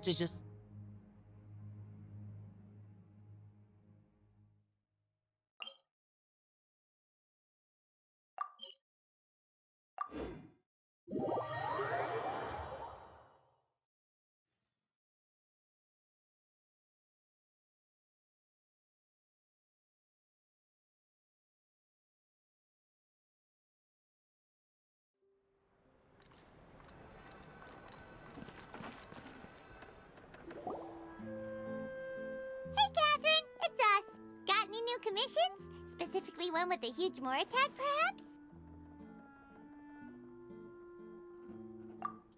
to just... Hey, Catherine, it's us. Got any new commissions? Specifically one with a huge more attack, perhaps?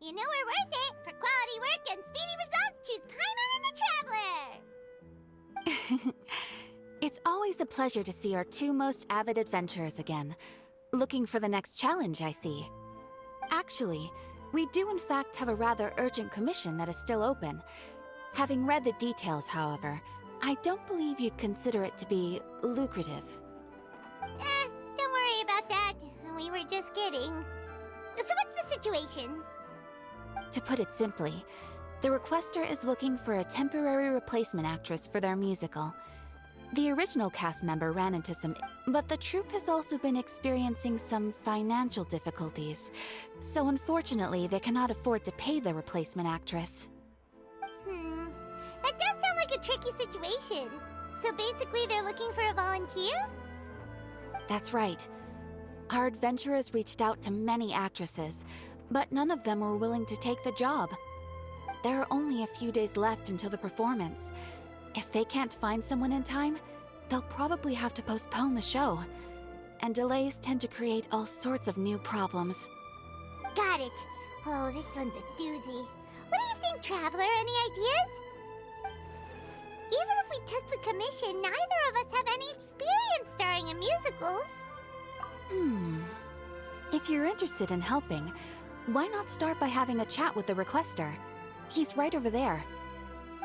You know we're worth it. For quality work and speedy results, choose Paimon and the Traveler. It's always a pleasure to see our two most avid adventurers again. Looking for the next challenge, I see. Actually, we do in fact have a rather urgent commission that is still open. Having read the details, however, I don't believe you'd consider it to be lucrative. Don't worry about that. We were just kidding. So what's the situation? To put it simply, the requester is looking for a temporary replacement actress for their musical. The original cast member ran into some, but the troupe has also been experiencing some financial difficulties. So unfortunately, they cannot afford to pay the replacement actress. That does sound like a tricky situation. So basically they're looking for a volunteer? That's right. Our adventurers reached out to many actresses, but none of them were willing to take the job. There are only a few days left until the performance. If they can't find someone in time, they'll probably have to postpone the show. And delays tend to create all sorts of new problems. Got it. Oh, this one's a doozy. What do you think, Traveler? Any ideas? Even if we took the commission, neither of us have any experience starring in musicals. If you're interested in helping, why not start by having a chat with the requester? He's right over there.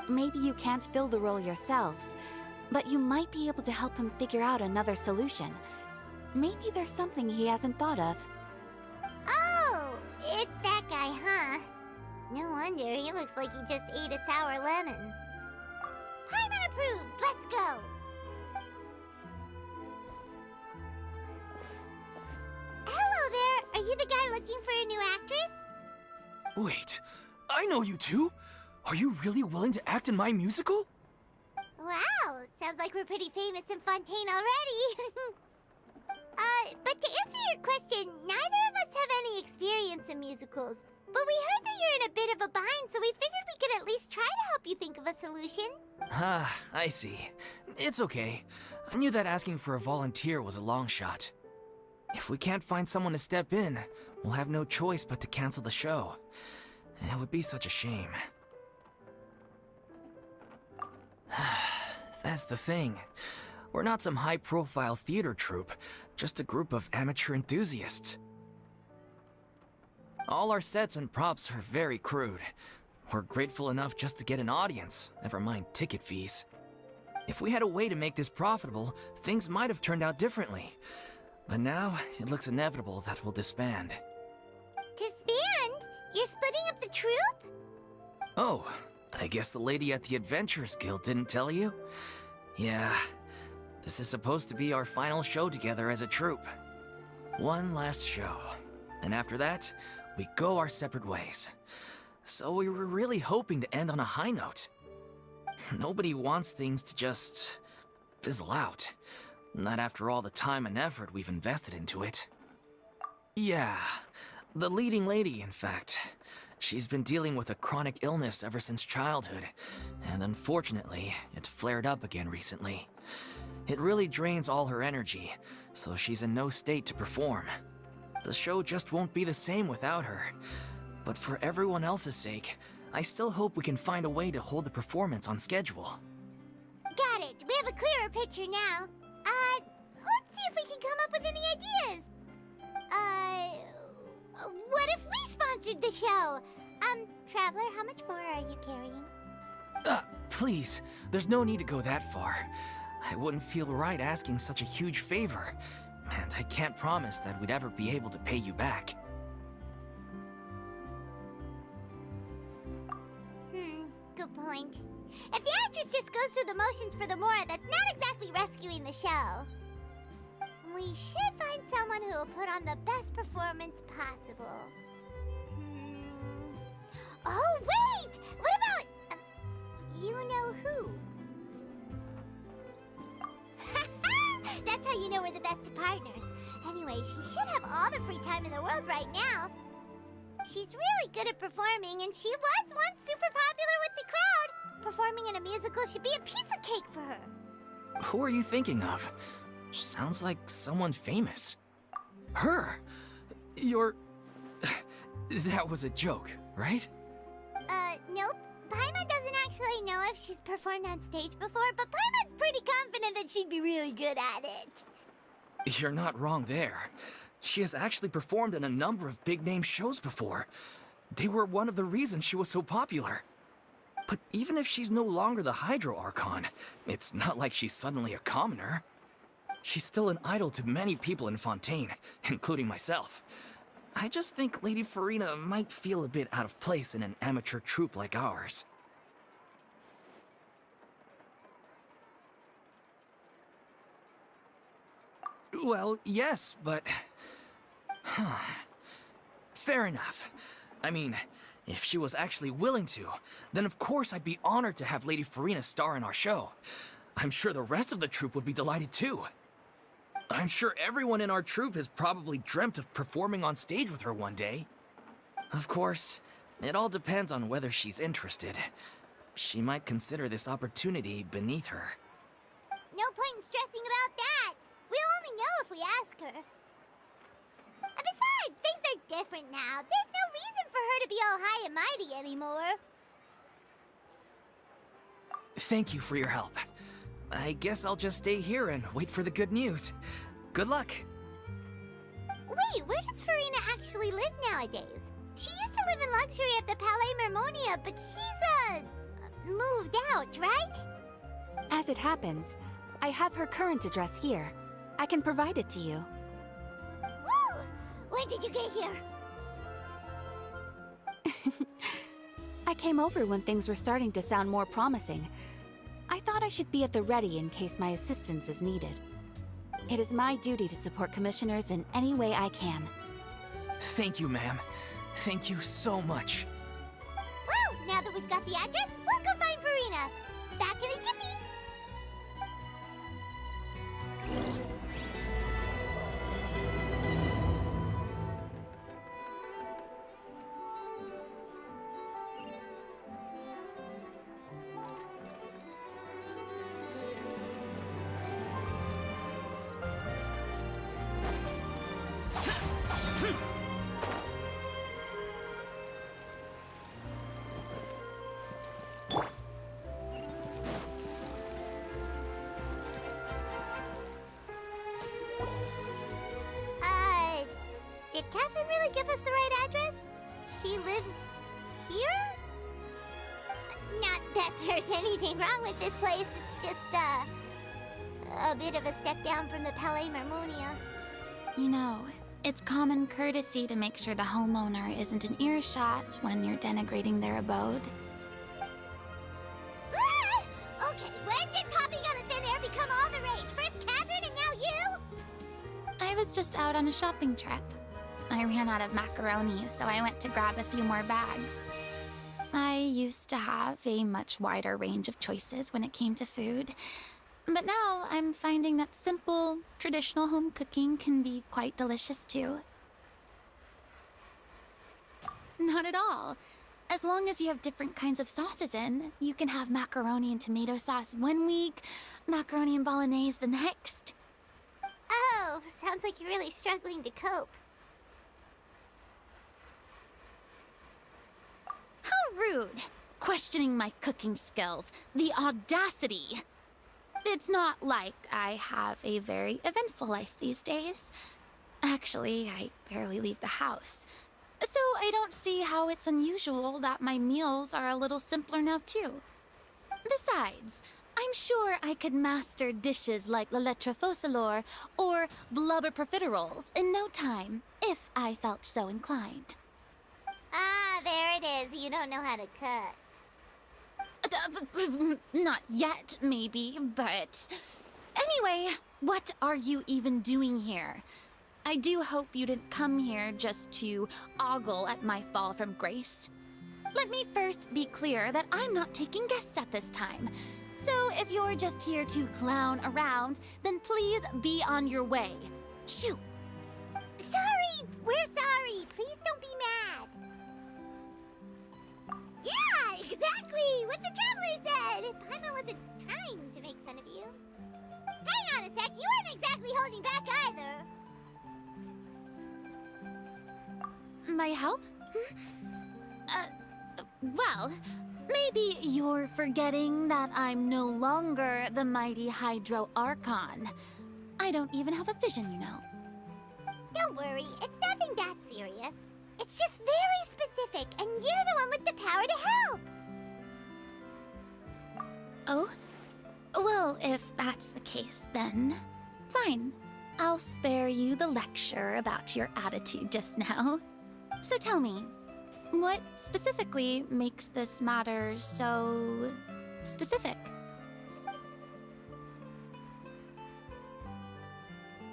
Maybe you can't fill the role yourselves, but you might be able to help him figure out another solution. Maybe there's something he hasn't thought of. Oh, it's that guy, huh? No wonder, he looks like he just ate a sour lemon. Paimon approves, let's go! Hello there, are you the guy looking for a new actress? Wait, I know you two! Are you really willing to act in my musical? Wow, sounds like we're pretty famous in Fontaine already. But to answer your question, neither of us have any experience in musicals. But we heard that you're in a bit of a bind, so we figured we could at least try to help you think of a solution. Ah, I see. It's okay. I knew that asking for a volunteer was a long shot. If we can't find someone to step in, we'll have no choice but to cancel the show. It would be such a shame. That's the thing. We're not some high-profile theater troupe, just a group of amateur enthusiasts. All our sets and props are very crude. We're grateful enough just to get an audience, never mind ticket fees. If we had a way to make this profitable, things might have turned out differently. But now, it looks inevitable that we'll disband. Disband? You're splitting up the troupe? Oh, I guess the lady at the Adventurers Guild didn't tell you? Yeah, this is supposed to be our final show together as a troupe. One last show, and after that, we go our separate ways. So we were really hoping to end on a high note. Nobody wants things to just fizzle out. Not after all the time and effort we've invested into it. Yeah, the leading lady, in fact. She's been dealing with a chronic illness ever since childhood, and unfortunately, it flared up again recently. It really drains all her energy, so she's in no state to perform. The show just won't be the same without her. But for everyone else's sake, I still hope we can find a way to hold the performance on schedule. Got it. We have a clearer picture now. Let's see if we can come up with any ideas. What if we sponsored the show? Traveler, how much more are you carrying? Please, there's no need to go that far. I wouldn't feel right asking such a huge favor, and I can't promise that we'd ever be able to pay you back. for the Mora that's not exactly rescuing the show. We should find someone who will put on the best performance possible. Oh, wait! What about... you know who? That's how you know we're the best of partners. Anyway, she should have all the free time in the world right now. She's really good at performing, and she was once super popular with the crowd. Performing in a musical should be a piece of cake for her. Who are you thinking of? Sounds like someone famous. Her? You're... That was a joke, right? Nope. Paimon doesn't actually know if she's performed on stage before, but Paimon's pretty confident that she'd be really good at it. You're not wrong there. She has actually performed in a number of big-name shows before. They were one of the reasons she was so popular. But even if she's no longer the Hydro Archon, it's not like she's suddenly a commoner. She's still an idol to many people in Fontaine, including myself. I just think Lady Furina might feel a bit out of place in an amateur troupe like ours. Well, yes, but... Fair enough. I mean, if she was actually willing to, then of course I'd be honored to have Lady Furina star in our show. I'm sure the rest of the troupe would be delighted too. I'm sure everyone in our troupe has probably dreamt of performing on stage with her one day. Of course, it all depends on whether she's interested. She might consider this opportunity beneath her. No point in stressing about that. We'll only know if we ask her. And besides, things are different now. There's no reason for her to be all high and mighty anymore. Thank you for your help. I guess I'll just stay here and wait for the good news. Good luck. Wait, where does Furina actually live nowadays? She used to live in luxury at the Palais Mermonia, but she's, moved out, right? As it happens, I have her current address here. I can provide it to you. Woo! When did you get here? I came over when things were starting to sound more promising. I thought I should be at the ready in case my assistance is needed. It is my duty to support commissioners in any way I can. Thank you, ma'am. Thank you so much. Well, now that we've got the address, we'll go find Furina. Back in a jiffy. Did Catherine really give us the right address? She lives here? Not that there's anything wrong with this place. It's just, a bit of a step down from the Palais Mermonia. You know, it's common courtesy to make sure the homeowner isn't in earshot when you're denigrating their abode. Ah! Okay, when did popping out of thin air become all the rage? First Catherine and now you? I was just out on a shopping trip. I ran out of macaroni, so I went to grab a few more bags. I used to have a much wider range of choices when it came to food, but now I'm finding that simple, traditional home cooking can be quite delicious too. Not at all. As long as you have different kinds of sauces in, you can have macaroni and tomato sauce one week, macaroni and bolognese the next. Oh, sounds like you're really struggling to cope. How rude! Questioning my cooking skills. The audacity! It's not like I have a very eventful life these days. Actually, I barely leave the house. So I don't see how it's unusual that my meals are a little simpler now too. Besides, I'm sure I could master dishes like la lettre faucilor or blubber profiteroles in no time, if I felt so inclined. Ah, there it is. You don't know how to cook. Not yet, maybe, but... Anyway, what are you even doing here? I do hope you didn't come here just to ogle at my fall from grace. Let me first be clear that I'm not taking guests at this time. So if you're just here to clown around, then please be on your way. Shoo! Sorry! We're sorry! Please don't be mad! Yeah, exactly! What the traveler said! Paimon wasn't trying to make fun of you. Hang on a sec, you weren't exactly holding back either. My help? Well, maybe you're forgetting that I'm no longer the mighty Hydro Archon. I don't even have a vision, you know. Don't worry, it's nothing that serious. It's just very specific, and you're the one with the power to help. Oh? Well, if that's the case, then fine. I'll spare you the lecture about your attitude just now. So tell me, what specifically makes this matter so specific?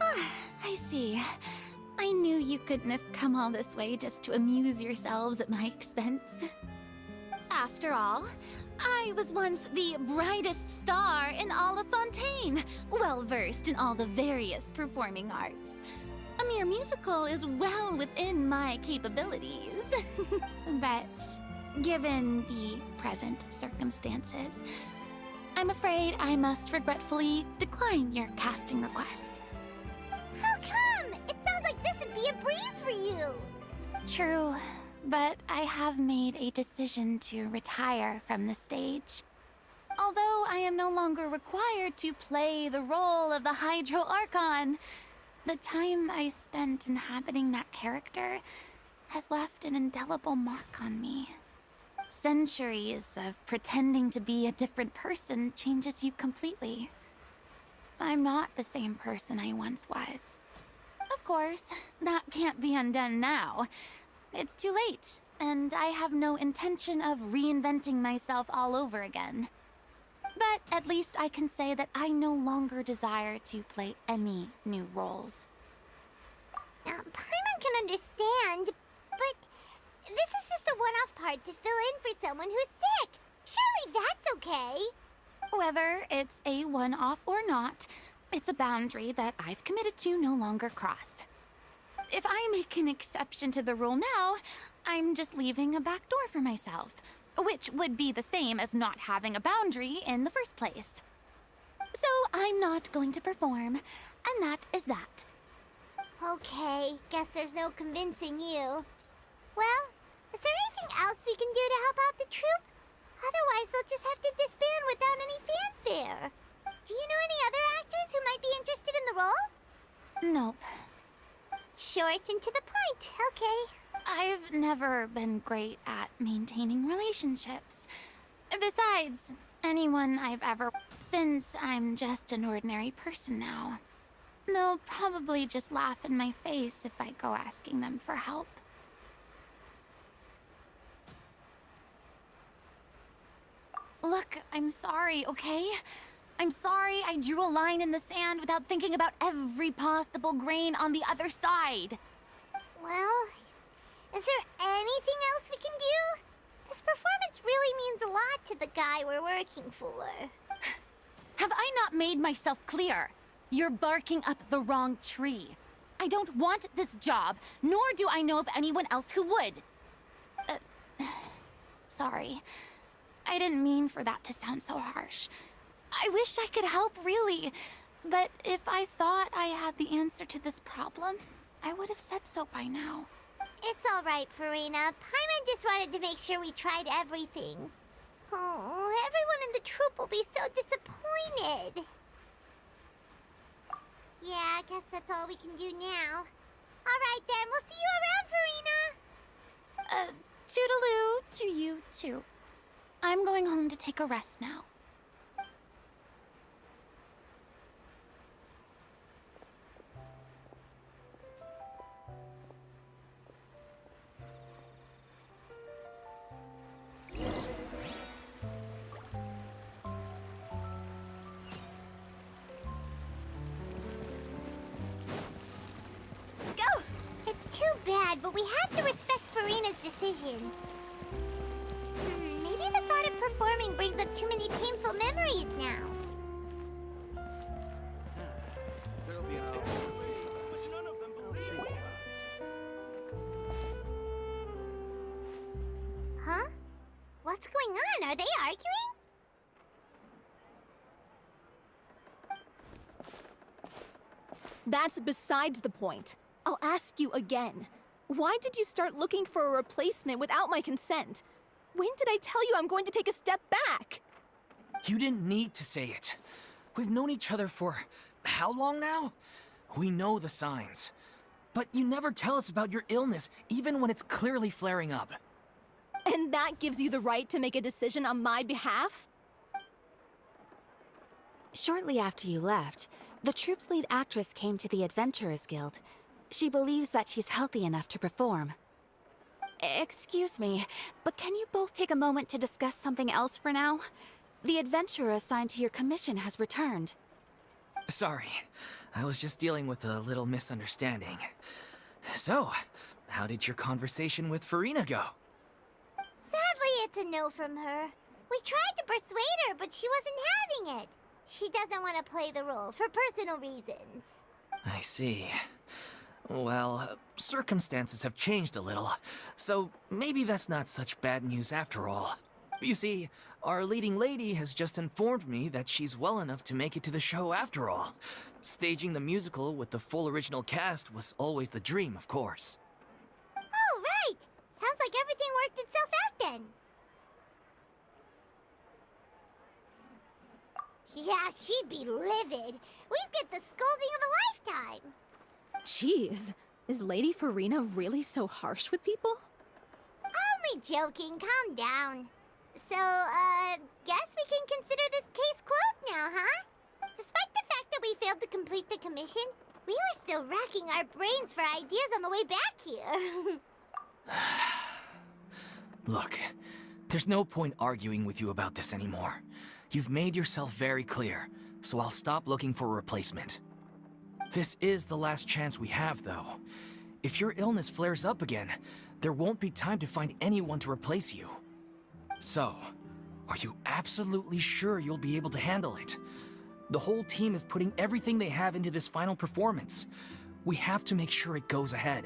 Ah, I see. I knew you couldn't have come all this way just to amuse yourselves at my expense. After all, I was once the brightest star in all of Fontaine, well-versed in all the various performing arts. A mere musical is well within my capabilities. But given the present circumstances, I'm afraid I must regretfully decline your casting request. How come? It sounds like this would be a breeze for you. True, but I have made a decision to retire from the stage. Although I am no longer required to play the role of the Hydro Archon, the time I spent inhabiting that character has left an indelible mark on me. Centuries of pretending to be a different person changes you completely. I'm not the same person I once was. Of course, that can't be undone now. It's too late, and I have no intention of reinventing myself all over again. But at least I can say that I no longer desire to play any new roles. Paimon can understand, but this is just a one-off part to fill in for someone who's sick. Surely that's okay. Whether it's a one-off or not, it's a boundary that I've committed to no longer cross. If I make an exception to the rule now, I'm just leaving a back door for myself, which would be the same as not having a boundary in the first place. So I'm not going to perform, and that is that. Okay, guess there's no convincing you. Well, is there anything else we can do to help out the troupe? Otherwise, they'll just have to disband without any fanfare. Do you know any other actors who might be interested in the role? Nope. Short and to the point, okay. I've never been great at maintaining relationships. Besides, anyone I've ever... Since I'm just an ordinary person now, they'll probably just laugh in my face if I go asking them for help. Look, I'm sorry, okay? I'm sorry I drew a line in the sand without thinking about every possible grain on the other side. Well, is there anything else we can do? This performance really means a lot to the guy we're working for. Have I not made myself clear? You're barking up the wrong tree. I don't want this job, nor do I know of anyone else who would. Sorry. I didn't mean for that to sound so harsh. I wish I could help, really. But if I thought I had the answer to this problem, I would have said so by now. It's all right, Furina. Paimon just wanted to make sure we tried everything. Oh, everyone in the troupe will be so disappointed. Yeah, I guess that's all we can do now. All right, then. We'll see you around, Furina. Toodaloo to you, too. I'm going home to take a rest now. bad, but we have to respect Furina's decision. Maybe the thought of performing brings up too many painful memories now. Huh? What's going on? Are they arguing? That's besides the point. I'll ask you again. Why did you start looking for a replacement without my consent? When did I tell you I'm going to take a step back? You didn't need to say it. We've known each other for how long now? We know the signs. But you never tell us about your illness, even when it's clearly flaring up. And that gives you the right to make a decision on my behalf? Shortly after you left, the troupe's lead actress came to the Adventurers Guild. She believes that she's healthy enough to perform. Excuse me, but can you both take a moment to discuss something else for now? The adventurer assigned to your commission has returned. Sorry, I was just dealing with a little misunderstanding. So, how did your conversation with Furina go? Sadly, it's a no from her. We tried to persuade her, but she wasn't having it. She doesn't want to play the role for personal reasons. I see. Well, circumstances have changed a little, so maybe that's not such bad news after all. You see, our leading lady has just informed me that she's well enough to make it to the show after all. Staging the musical with the full original cast was always the dream, of course. Oh, right! Sounds like everything worked itself out then. Yeah, she'd be livid. We'd get the scolding of a lifetime. Jeez, is Lady Furina really so harsh with people? Only joking, calm down. So, guess we can consider this case closed now, huh? Despite the fact that we failed to complete the commission, we were still racking our brains for ideas on the way back here. Look, there's no point arguing with you about this anymore. You've made yourself very clear, so I'll stop looking for a replacement. This is the last chance we have, though. If your illness flares up again, there won't be time to find anyone to replace you. So, are you absolutely sure you'll be able to handle it? The whole team is putting everything they have into this final performance. We have to make sure it goes ahead.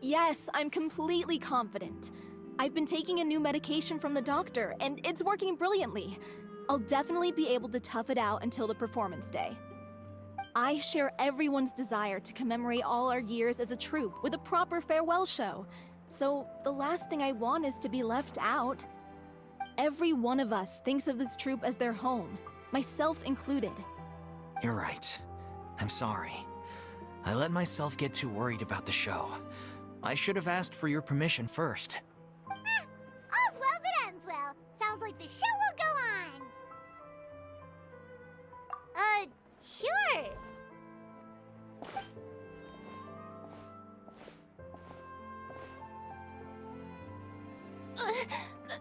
Yes, I'm completely confident. I've been taking a new medication from the doctor, and it's working brilliantly. I'll definitely be able to tough it out until the performance day. I share everyone's desire to commemorate all our years as a troupe with a proper farewell show. So the last thing I want is to be left out. Every one of us thinks of this troupe as their home, myself included. You're right. I'm sorry. I let myself get too worried about the show. I should have asked for your permission first. All's well that ends well. Sounds like the show will go on. Sure.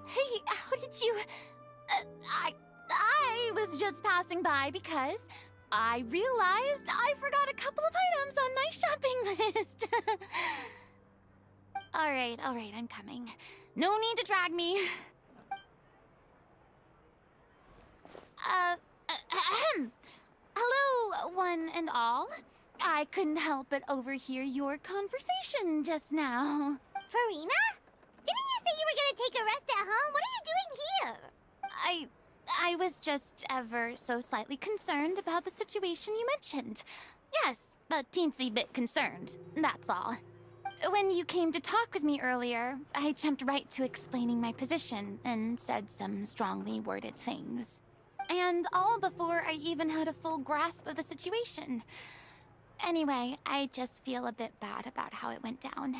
Hey, how did you... I was just passing by because I realized I forgot a couple of items on my shopping list. All right, I'm coming. No need to drag me. Hello, one and all. I couldn't help but overhear your conversation just now. Furina? Didn't you say you were gonna take a rest at home? What are you doing here? I was just ever so slightly concerned about the situation you mentioned. Yes, a teensy bit concerned, that's all. When you came to talk with me earlier, I jumped right to explaining my position and said some strongly worded things. And all before I even had a full grasp of the situation. Anyway, I just feel a bit bad about how it went down.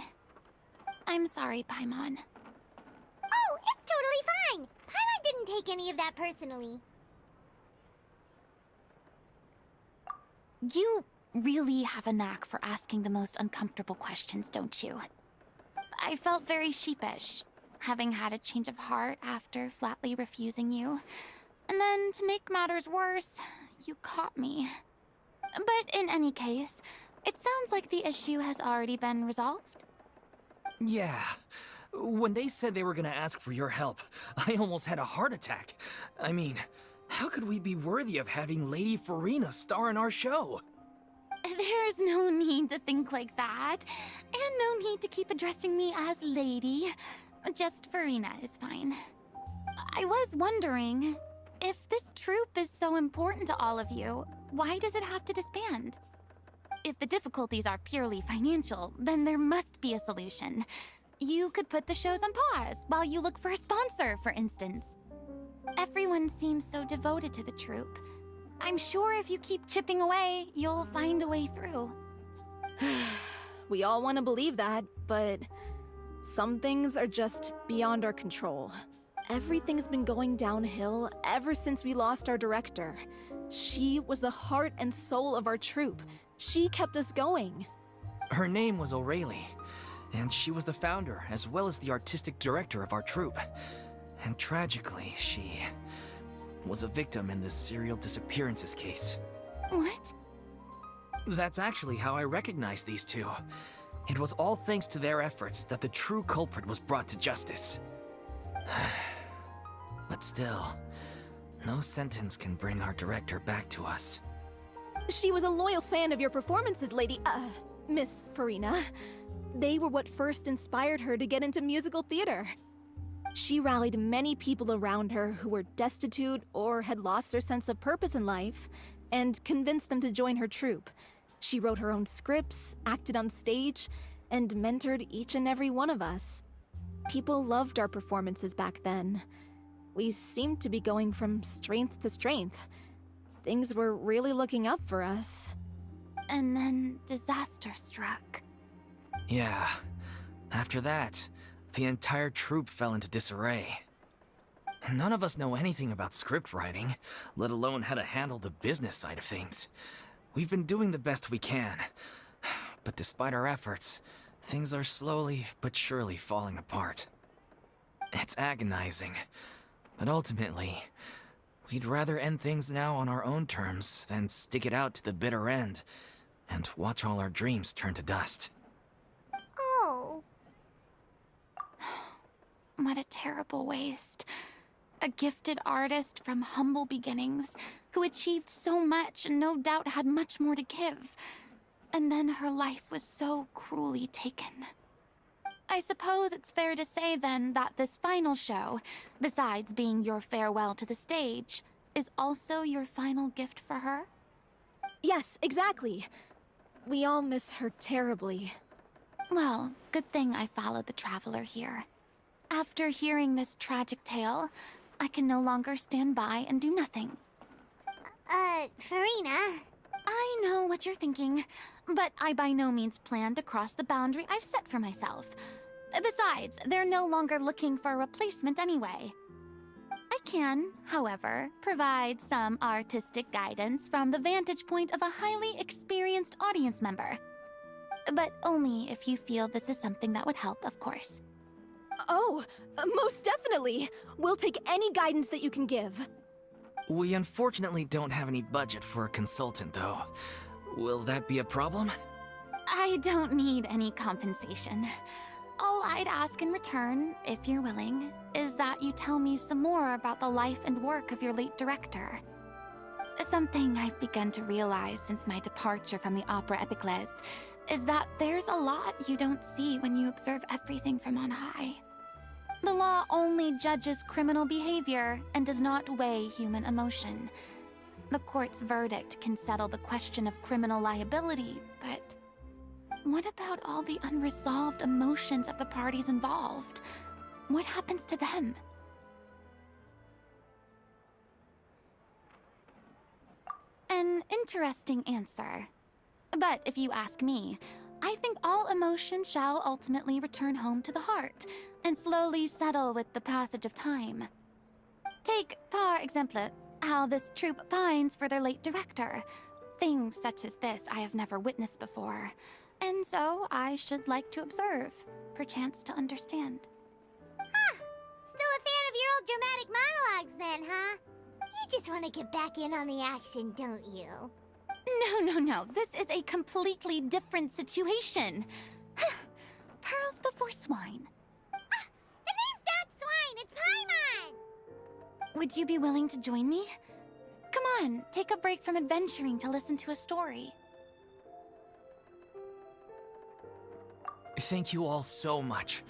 I'm sorry, Paimon. Oh, it's totally fine. Paimon didn't take any of that personally. You really have a knack for asking the most uncomfortable questions, don't you? I felt very sheepish, having had a change of heart after flatly refusing you. And then, to make matters worse, you caught me. But in any case, it sounds like the issue has already been resolved. Yeah. When they said they were gonna ask for your help, I almost had a heart attack. I mean, how could we be worthy of having Lady Furina star in our show? There's no need to think like that, and no need to keep addressing me as lady. Just Furina is fine. I was wondering, if this troupe is so important to all of you, why does it have to disband? If the difficulties are purely financial, then there must be a solution. You could put the shows on pause while you look for a sponsor, for instance. Everyone seems so devoted to the troupe. I'm sure if you keep chipping away, you'll find a way through. We all want to believe that, but some things are just beyond our control. Everything's been going downhill ever since we lost our director. She was the heart and soul of our troupe. She kept us going. Her name was O'Reilly, and she was the founder as well as the artistic director of our troupe. And tragically, she was a victim in this serial disappearances case. What? That's actually how I recognized these two. It was all thanks to their efforts that the true culprit was brought to justice. But still, no sentence can bring our director back to us. She was a loyal fan of your performances, Miss Furina. They were what first inspired her to get into musical theater. She rallied many people around her who were destitute or had lost their sense of purpose in life, and convinced them to join her troupe. She wrote her own scripts, acted on stage, and mentored each and every one of us. People loved our performances back then. We seemed to be going from strength to strength. Things were really looking up for us. And then disaster struck. Yeah. After that, the entire troupe fell into disarray. None of us know anything about script writing, let alone how to handle the business side of things. We've been doing the best we can. But despite our efforts, things are slowly but surely falling apart. It's agonizing. But ultimately, we'd rather end things now on our own terms than stick it out to the bitter end and watch all our dreams turn to dust. Oh. What a terrible waste. A gifted artist from humble beginnings who achieved so much and no doubt had much more to give. And then her life was so cruelly taken. I suppose it's fair to say then that this final show, besides being your farewell to the stage, is also your final gift for her? Yes, exactly. We all miss her terribly. Well, good thing I followed the traveler here. After hearing this tragic tale, I can no longer stand by and do nothing. Furina. I know what you're thinking, but I by no means plan to cross the boundary I've set for myself. Besides, they're no longer looking for a replacement anyway. I can, however, provide some artistic guidance from the vantage point of a highly experienced audience member. But only if you feel this is something that would help, of course. Oh, most definitely. We'll take any guidance that you can give. We unfortunately don't have any budget for a consultant, though. Will that be a problem? I don't need any compensation. All I'd ask in return, if you're willing, is that you tell me some more about the life and work of your late director. Something I've begun to realize since my departure from the Opera Epicles is that there's a lot you don't see when you observe everything from on high. The law only judges criminal behavior and does not weigh human emotion. The court's verdict can settle the question of criminal liability, but what about all the unresolved emotions of the parties involved? What happens to them? An interesting answer. But if you ask me, I think all emotion shall ultimately return home to the heart and slowly settle with the passage of time. Take, par exemple, how this troupe pines for their late director. Things such as this I have never witnessed before, and so I should like to observe, perchance to understand. Huh. Still a fan of your old dramatic monologues then, huh? You just want to get back in on the action, don't you? No. This is a completely different situation. Pearls before swine. The name's not Swine, it's Paimon! Would you be willing to join me? Come on, take a break from adventuring to listen to a story. Thank you all so much.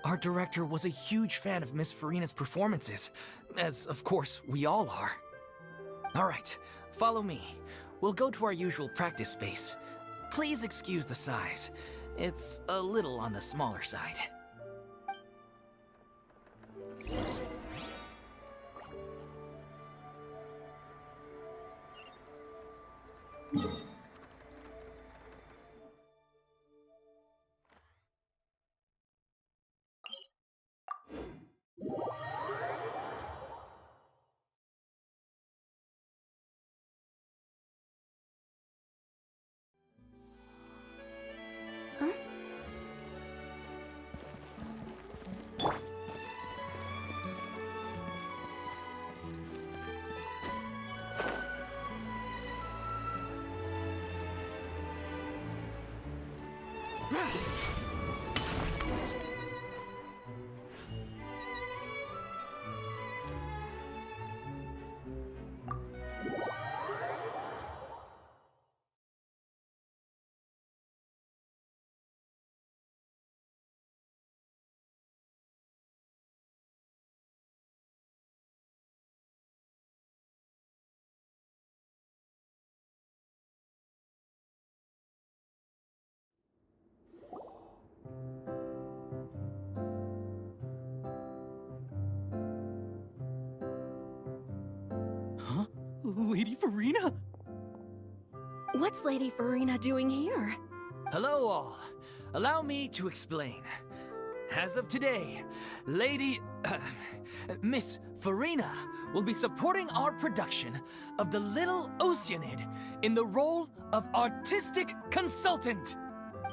Our director was a huge fan of Miss Furina's performances, as of course we all are. Alright, follow me. We'll go to our usual practice space. Please excuse the size. It's a little on the smaller side. Huh? Lady Furina? What's Lady Furina doing here? Hello all. Allow me to explain. As of today, Miss Furina will be supporting our production of The Little Oceanid in the role of artistic consultant.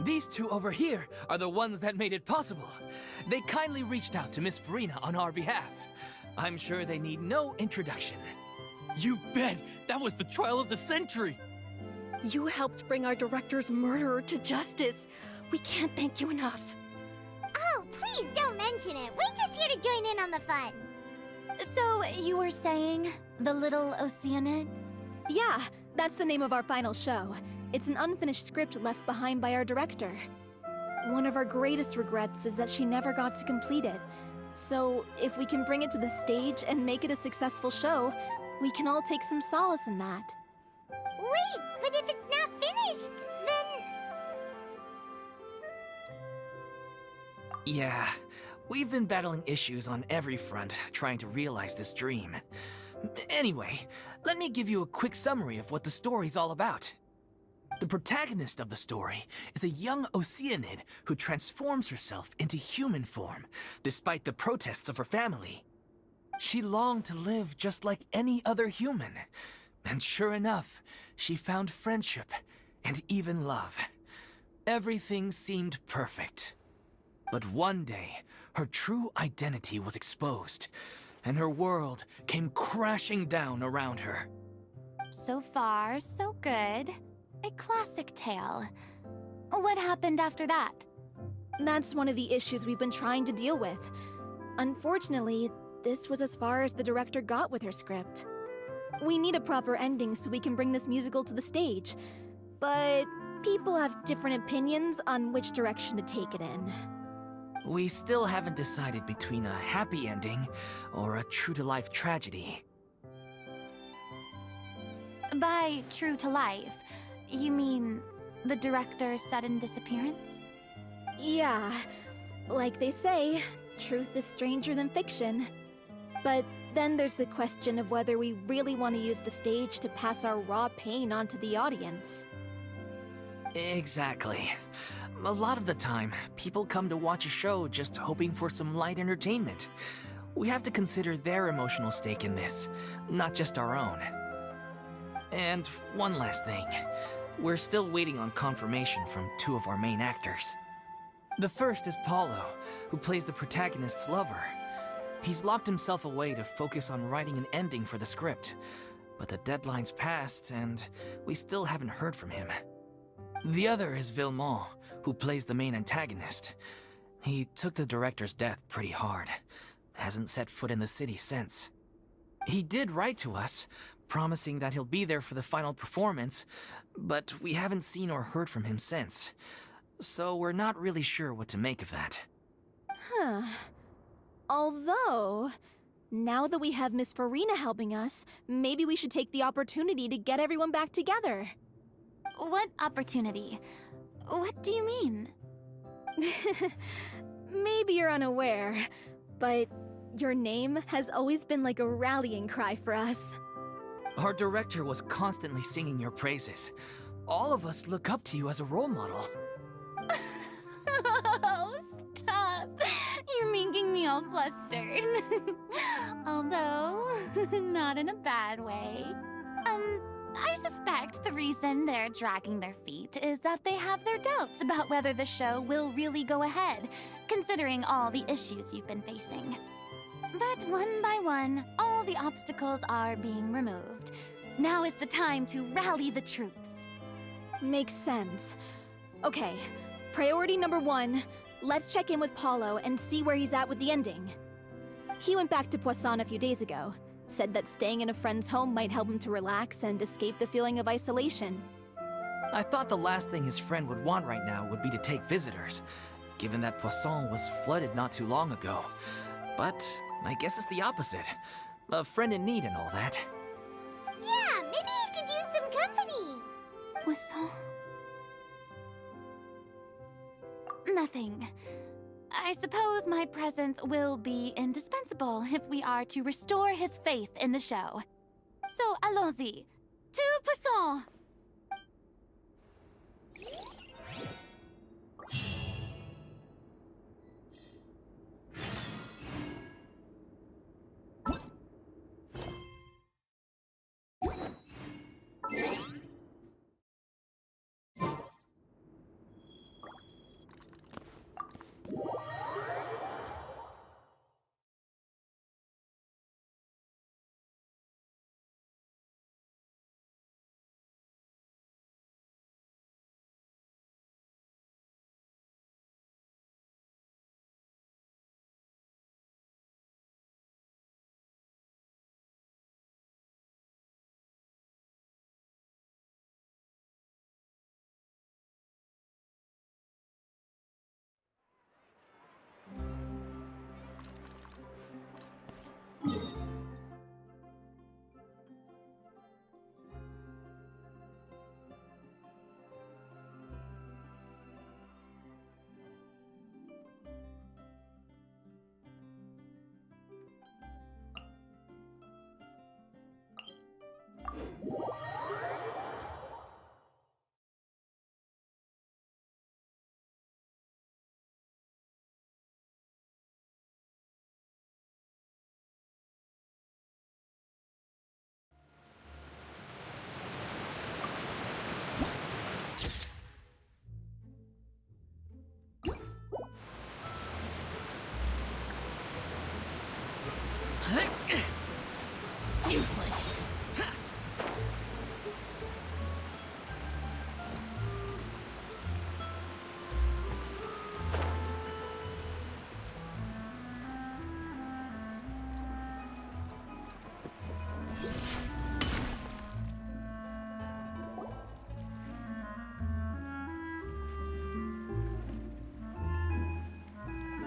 These two over here are the ones that made it possible. They kindly reached out to Miss Furina on our behalf. I'm sure they need no introduction. You bet! That was the trial of the century! You helped bring our director's murderer to justice. We can't thank you enough. Oh, please don't mention it. We're just here to join in on the fun. So, you were saying The Little Oceanid? Yeah, that's the name of our final show. It's an unfinished script left behind by our director. One of our greatest regrets is that she never got to complete it. So, if we can bring it to the stage and make it a successful show, we can all take some solace in that. Wait, but if it's not finished, then... Yeah, we've been battling issues on every front trying to realize this dream. Anyway, let me give you a quick summary of what the story's all about. The protagonist of the story is a young Oceanid who transforms herself into human form, despite the protests of her family. She longed to live just like any other human, and sure enough, she found friendship and even love. Everything seemed perfect. But one day, her true identity was exposed, and her world came crashing down around her. So far, so good. A classic tale. What happened after that? That's one of the issues we've been trying to deal with. Unfortunately, this was as far as the director got with her script. We need a proper ending so we can bring this musical to the stage, but people have different opinions on which direction to take it in. We still haven't decided between a happy ending or a true-to-life tragedy. By true to life, you mean the director's sudden disappearance? Yeah, like they say, truth is stranger than fiction. But then there's the question of whether we really want to use the stage to pass our raw pain onto the audience. Exactly. A lot of the time, people come to watch a show just hoping for some light entertainment. We have to consider their emotional stake in this, not just our own. And one last thing. We're still waiting on confirmation from two of our main actors. The first is Paulo, who plays the protagonist's lover. He's locked himself away to focus on writing an ending for the script, but the deadline's passed and we still haven't heard from him. The other is Villemont, who plays the main antagonist. He took the director's death pretty hard. Hasn't set foot in the city since. He did write to us, promising that he'll be there for the final performance, but we haven't seen or heard from him since. So we're not really sure what to make of that. Huh. Although, now that we have Miss Furina helping us, maybe we should take the opportunity to get everyone back together. What opportunity? What do you mean? Maybe you're unaware, but your name has always been like a rallying cry for us. Our director was constantly singing your praises. All of us look up to you as a role model. Oh, stop! You're making me all flustered. Although, not in a bad way. I suspect the reason they're dragging their feet is that they have their doubts about whether the show will really go ahead, considering all the issues you've been facing. But one by one, all the obstacles are being removed. Now is the time to rally the troops. Makes sense. Okay, priority number 1, let's check in with Paulo and see where he's at with the ending. He went back to Poisson a few days ago, said that staying in a friend's home might help him to relax and escape the feeling of isolation. I thought the last thing his friend would want right now would be to take visitors, given that Poisson was flooded not too long ago. But I guess it's the opposite. A friend in need and all that. Yeah, maybe he could use some company. Poisson? Nothing. I suppose my presence will be indispensable if we are to restore his faith in the show. So, allons-y. To Poisson! Useless.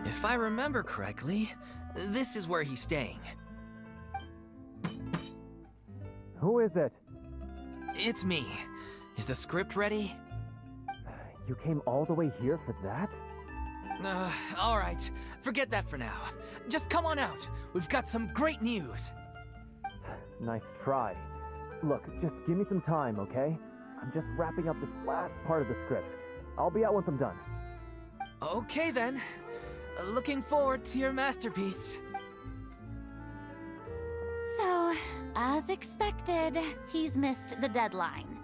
If I remember correctly, this is where he's staying. Who is it? It's me. Is the script ready? You came all the way here for that? All right. Forget that for now. Just come on out. We've got some great news. Nice try. Look, just give me some time, okay? I'm just wrapping up this last part of the script. I'll be out once I'm done. Okay then. Looking forward to your masterpiece. So, as expected, he's missed the deadline.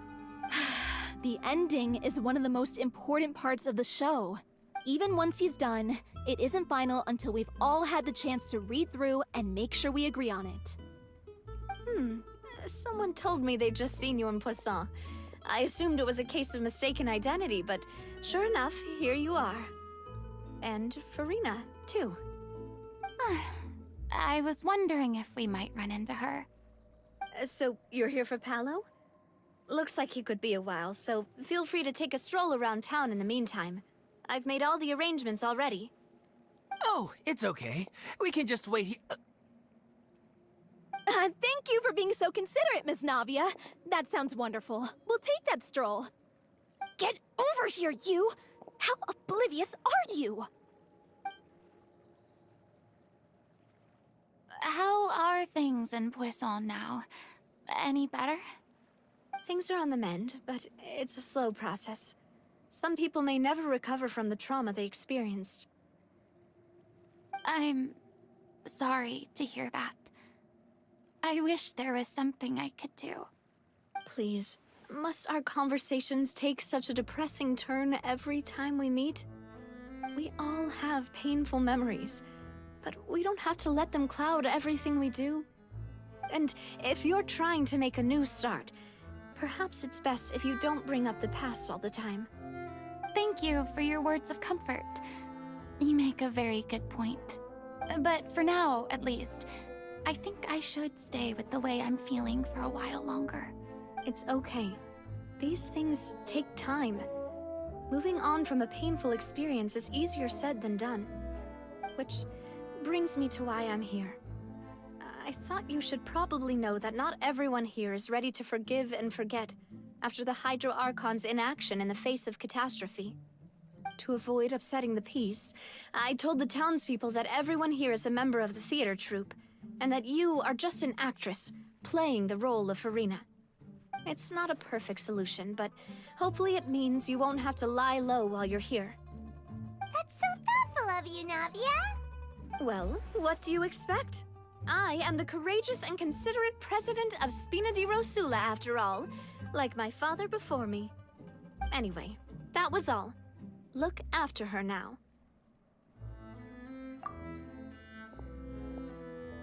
The ending is one of the most important parts of the show. Even once he's done, it isn't final until we've all had the chance to read through and make sure we agree on it. Someone told me they'd just seen you in Poisson. I assumed it was a case of mistaken identity, but sure enough, here you are. And Furina, too. I was wondering if we might run into her. So, you're here for Paolo? Looks like he could be a while, so feel free to take a stroll around town in the meantime. I've made all the arrangements already. Oh, it's okay. We can just wait here. Thank you for being so considerate, Miss Navia. That sounds wonderful. We'll take that stroll. Get over here, you! How oblivious are you? How are things in Poisson now? Any better? Things are on the mend, but it's a slow process. Some people may never recover from the trauma they experienced. I'm sorry to hear that. I wish there was something I could do. Please, must our conversations take such a depressing turn every time we meet? We all have painful memories, but we don't have to let them cloud everything we do. And if you're trying to make a new start, perhaps it's best if you don't bring up the past all the time. Thank you for your words of comfort. You make a very good point. But for now, at least, I think I should stay with the way I'm feeling for a while longer. It's okay. These things take time. Moving on from a painful experience is easier said than done. Which brings me to why I'm here. I thought you should probably know that not everyone here is ready to forgive and forget after the Hydro Archon's inaction in the face of catastrophe. To avoid upsetting the peace, I told the townspeople that everyone here is a member of the theater troupe, and that you are just an actress playing the role of Furina. It's not a perfect solution, but hopefully it means you won't have to lie low while you're here. That's so thoughtful of you, Navia. Well, what do you expect? I am the courageous and considerate president of Spina di Rosula, after all, like my father before me. Anyway, that was all. Look after her now.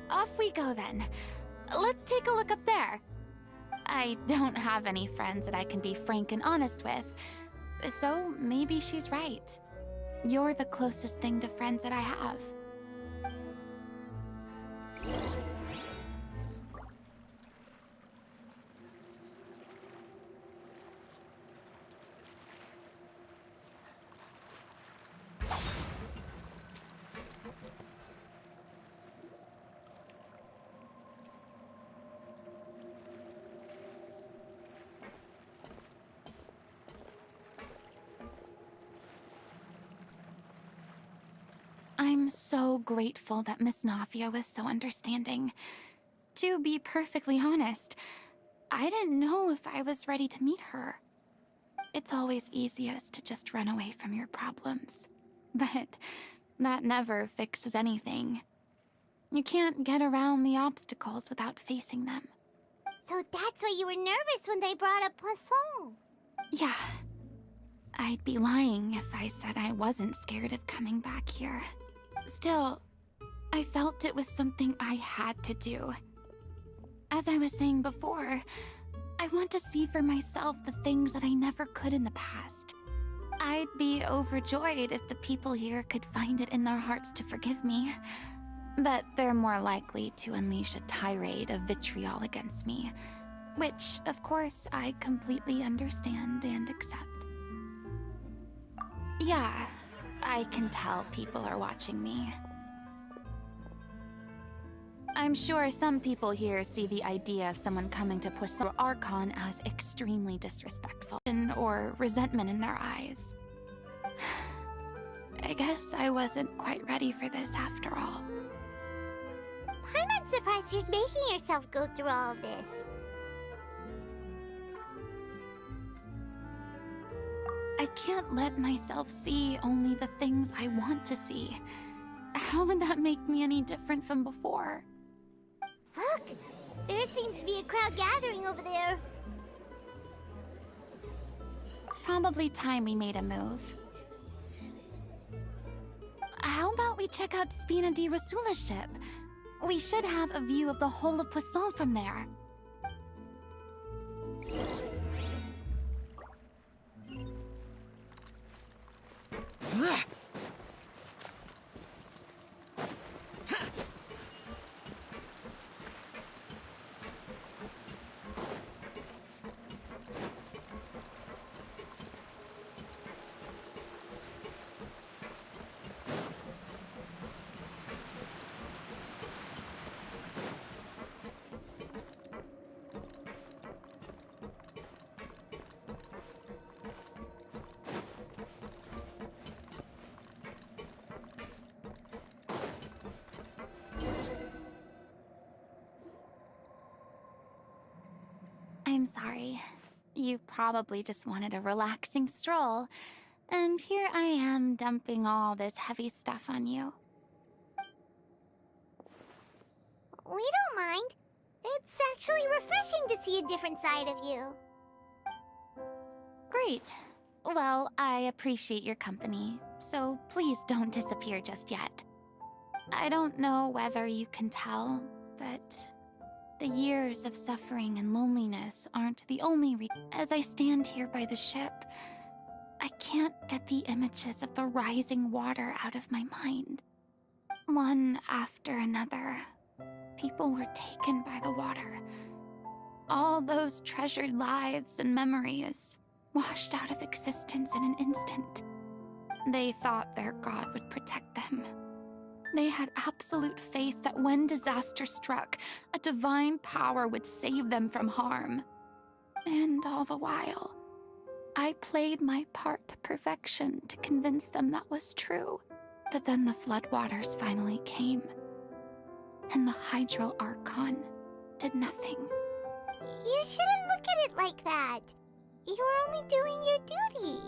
Off we go then. Let's take a look up there. I don't have any friends that I can be frank and honest with, so maybe she's right. You're the closest thing to friends that I have. I'm so grateful that Miss Navia was so understanding. To be perfectly honest, I didn't know if I was ready to meet her. It's always easiest to just run away from your problems. But that never fixes anything. You can't get around the obstacles without facing them. So that's why you were nervous when they brought up Poisson. Yeah. I'd be lying if I said I wasn't scared of coming back here. Still, I felt it was something I had to do. As I was saying before, I want to see for myself the things that I never could in the past. I'd be overjoyed if the people here could find it in their hearts to forgive me. But they're more likely to unleash a tirade of vitriol against me, which, of course, I completely understand and accept. Yeah, I can tell people are watching me. I'm sure some people here see the idea of someone coming to Poisson or Archon as extremely disrespectful or resentment in their eyes. I guess I wasn't quite ready for this after all. I'm not surprised you're making yourself go through all of this. I can't let myself see only the things I want to see. How would that make me any different from before? Look! There seems to be a crowd gathering over there. Probably time we made a move. How about we check out Spina di Rosula's ship? We should have a view of the whole of Poisson from there. I'm sorry. You probably just wanted a relaxing stroll, and here I am dumping all this heavy stuff on you. We don't mind. It's actually refreshing to see a different side of you. Great. Well, I appreciate your company, so please don't disappear just yet. I don't know whether you can tell, but the years of suffering and loneliness aren't the only As I stand here by the ship, I can't get the images of the rising water out of my mind. One after another, people were taken by the water. All those treasured lives and memories washed out of existence in an instant. They thought their god would protect them. They had absolute faith that when disaster struck, a divine power would save them from harm. And all the while, I played my part to perfection to convince them that was true. But then the floodwaters finally came, and the Hydro Archon did nothing. You shouldn't look at it like that. You were only doing your duty.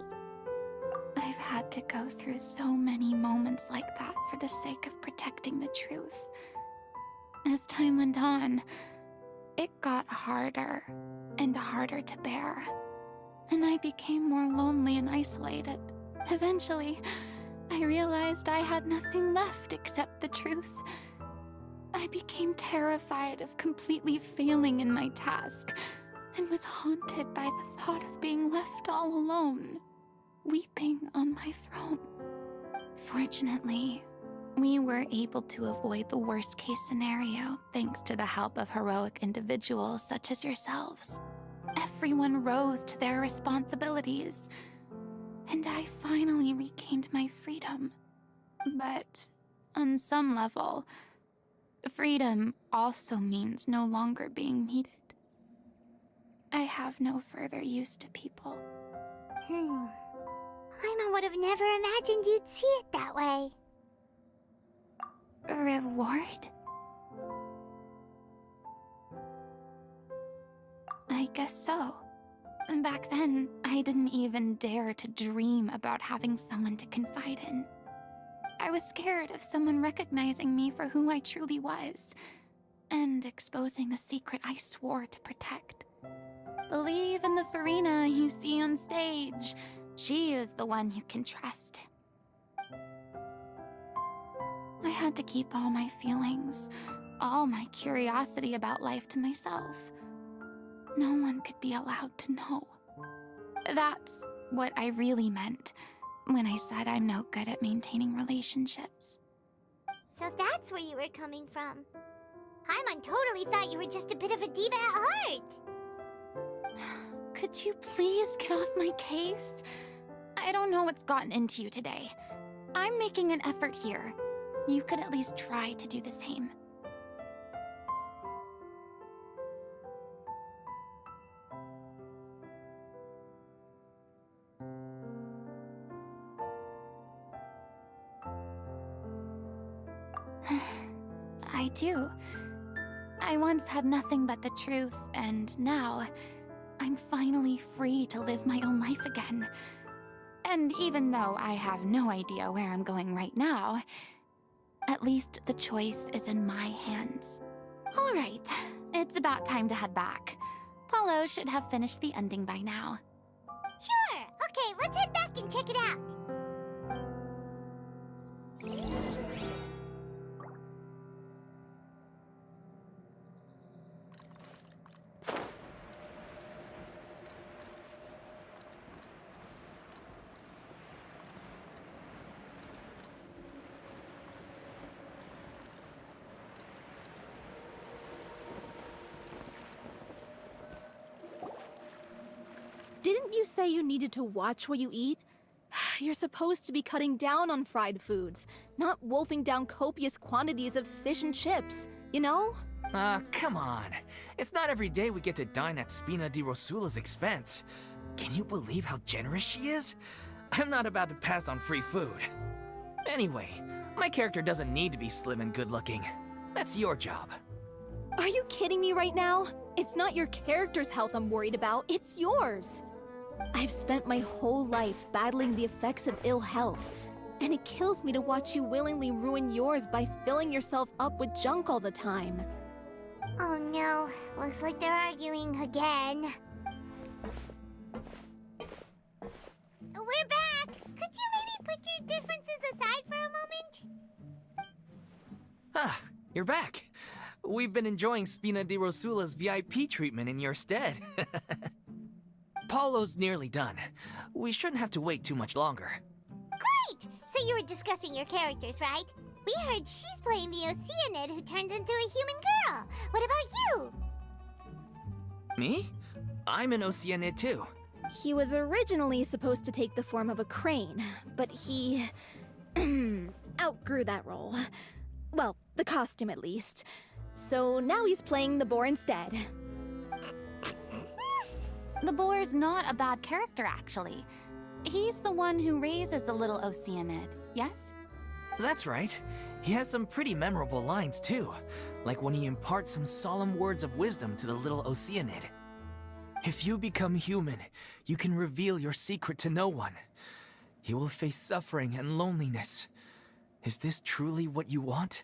I've had to go through so many moments like that for the sake of protecting the truth. As time went on, it got harder and harder to bear, and I became more lonely and isolated. Eventually, I realized I had nothing left except the truth. I became terrified of completely failing in my task, and was haunted by the thought of being left all alone, weeping on my throne. Fortunately, we were able to avoid the worst-case scenario thanks to the help of heroic individuals such as yourselves. Everyone rose to their responsibilities, and I finally regained my freedom. But on some level, freedom also means no longer being needed. I have no further use to people. Paimon would have never imagined you'd see it that way. Reward? I guess so. Back then, I didn't even dare to dream about having someone to confide in. I was scared of someone recognizing me for who I truly was, and exposing the secret I swore to protect. Believe in the Furina you see on stage. She is the one you can trust. I had to keep all my feelings, all my curiosity about life to myself. No one could be allowed to know. That's what I really meant when I said I'm no good at maintaining relationships. So that's where you were coming from. Paimon totally thought you were just a bit of a diva at heart. Could you please get off my case? I don't know what's gotten into you today. I'm making an effort here. You could at least try to do the same. I do. I once had nothing but the truth, and now I'm finally free to live my own life again. And even though I have no idea where I'm going right now, at least the choice is in my hands. All right, it's about time to head back. Paulo should have finished the ending by now. Sure. Okay, let's head back and check it out. Didn't you say you needed to watch what you eat? You're supposed to be cutting down on fried foods, not wolfing down copious quantities of fish and chips, you know? Come on. It's not every day we get to dine at Spina di Rosula's expense. Can you believe how generous she is? I'm not about to pass on free food. Anyway, my character doesn't need to be slim and good-looking. That's your job. Are you kidding me right now? It's not your character's health I'm worried about, it's yours. I've spent my whole life battling the effects of ill health, and it kills me to watch you willingly ruin yours by filling yourself up with junk all the time. Oh no, looks like they're arguing again. We're back! Could you maybe put your differences aside for a moment? Ah, you're back. We've been enjoying Spina di Rosula's VIP treatment in your stead. Paulo's nearly done. We shouldn't have to wait too much longer. Great! So you were discussing your characters, right? We heard she's playing the Oceanid who turns into a human girl. What about you? Me? I'm an Oceanid too. He was originally supposed to take the form of a crane, but he outgrew that role. Well, the costume at least. So now he's playing the boar instead. The boar's not a bad character, actually. He's the one who raises the little Oceanid, yes? That's right. He has some pretty memorable lines too, like when he imparts some solemn words of wisdom to the little Oceanid. If you become human, you can reveal your secret to no one. You will face suffering and loneliness. Is this truly what you want?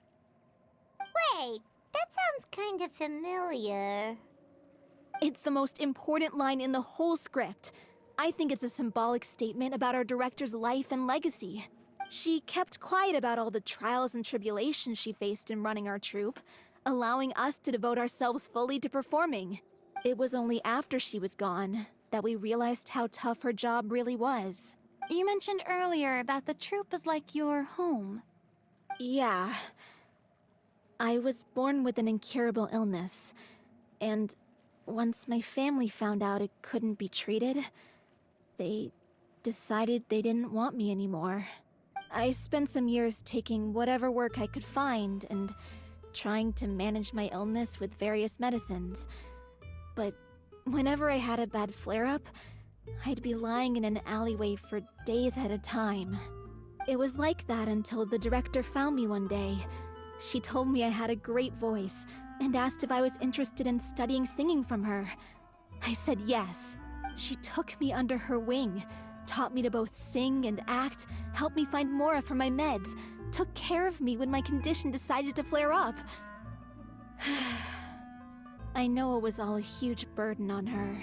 Wait, that sounds kind of familiar. It's the most important line in the whole script. I think it's a symbolic statement about our director's life and legacy. She kept quiet about all the trials and tribulations she faced in running our troupe, allowing us to devote ourselves fully to performing. It was only after she was gone that we realized how tough her job really was. You mentioned earlier that the troupe is like your home. Yeah. I was born with an incurable illness, and once my family found out it couldn't be treated, they decided they didn't want me anymore. I spent some years taking whatever work I could find and trying to manage my illness with various medicines. But whenever I had a bad flare-up, I'd be lying in an alleyway for days at a time. It was like that until the director found me one day. She told me I had a great voice and asked if I was interested in studying singing from her. I said yes. She took me under her wing, taught me to both sing and act, helped me find Mora for my meds, took care of me when my condition decided to flare up. I know it was all a huge burden on her.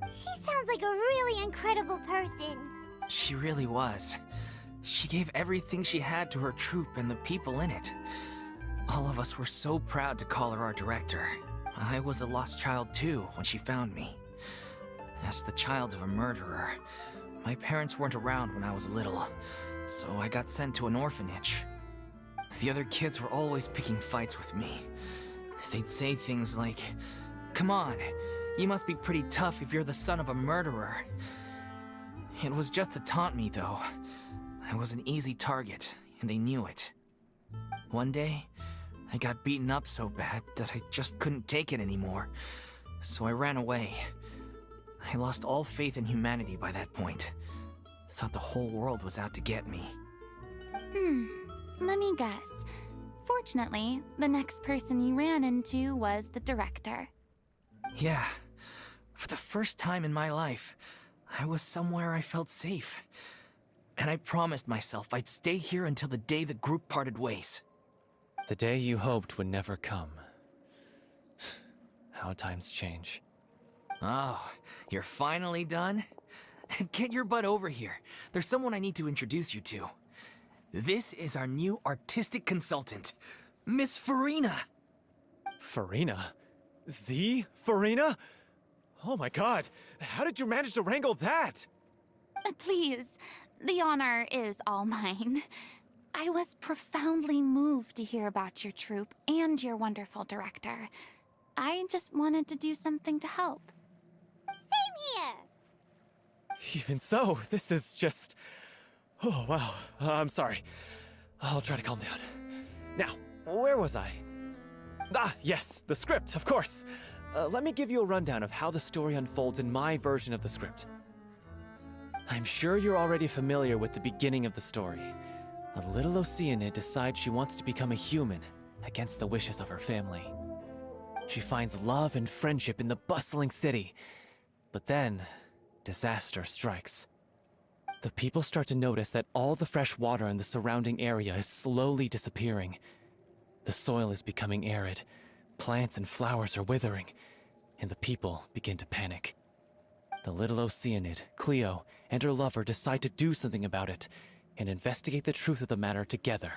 She sounds like a really incredible person. She really was. She gave everything she had to her troupe and the people in it. All of us were so proud to call her our director. I was a lost child too when she found me. As the child of a murderer, my parents weren't around when I was little, so I got sent to an orphanage. The other kids were always picking fights with me. They'd say things like, "Come on, you must be pretty tough if you're the son of a murderer." It was just to taunt me, though. I was an easy target, and they knew it. One day, I got beaten up so bad that I just couldn't take it anymore, so I ran away. I lost all faith in humanity by that point. Thought the whole world was out to get me. Let me guess. Fortunately, the next person you ran into was the director. Yeah. For the first time in my life, I was somewhere I felt safe. And I promised myself I'd stay here until the day the group parted ways. The day you hoped would never come. How times change. Oh, you're finally done? Get your butt over here. There's someone I need to introduce you to. This is our new artistic consultant, Miss Furina. Furina? The Furina? Oh my god, how did you manage to wrangle that? Please, the honor is all mine. I was profoundly moved to hear about your troupe and your wonderful director. I just wanted to do something to help. Same here. Even so, this is just... Oh, wow. I'm sorry. I'll try to calm down. Now, where was I? Ah, yes, the script, of course. Let me give you a rundown of how the story unfolds in my version of the script. I'm sure you're already familiar with the beginning of the story. A little Oceanid decides she wants to become a human against the wishes of her family. She finds love and friendship in the bustling city. But then, disaster strikes. The people start to notice that all the fresh water in the surrounding area is slowly disappearing. The soil is becoming arid, plants and flowers are withering, and the people begin to panic. The little Oceanid, Cleo, and her lover decide to do something about it and investigate the truth of the matter together.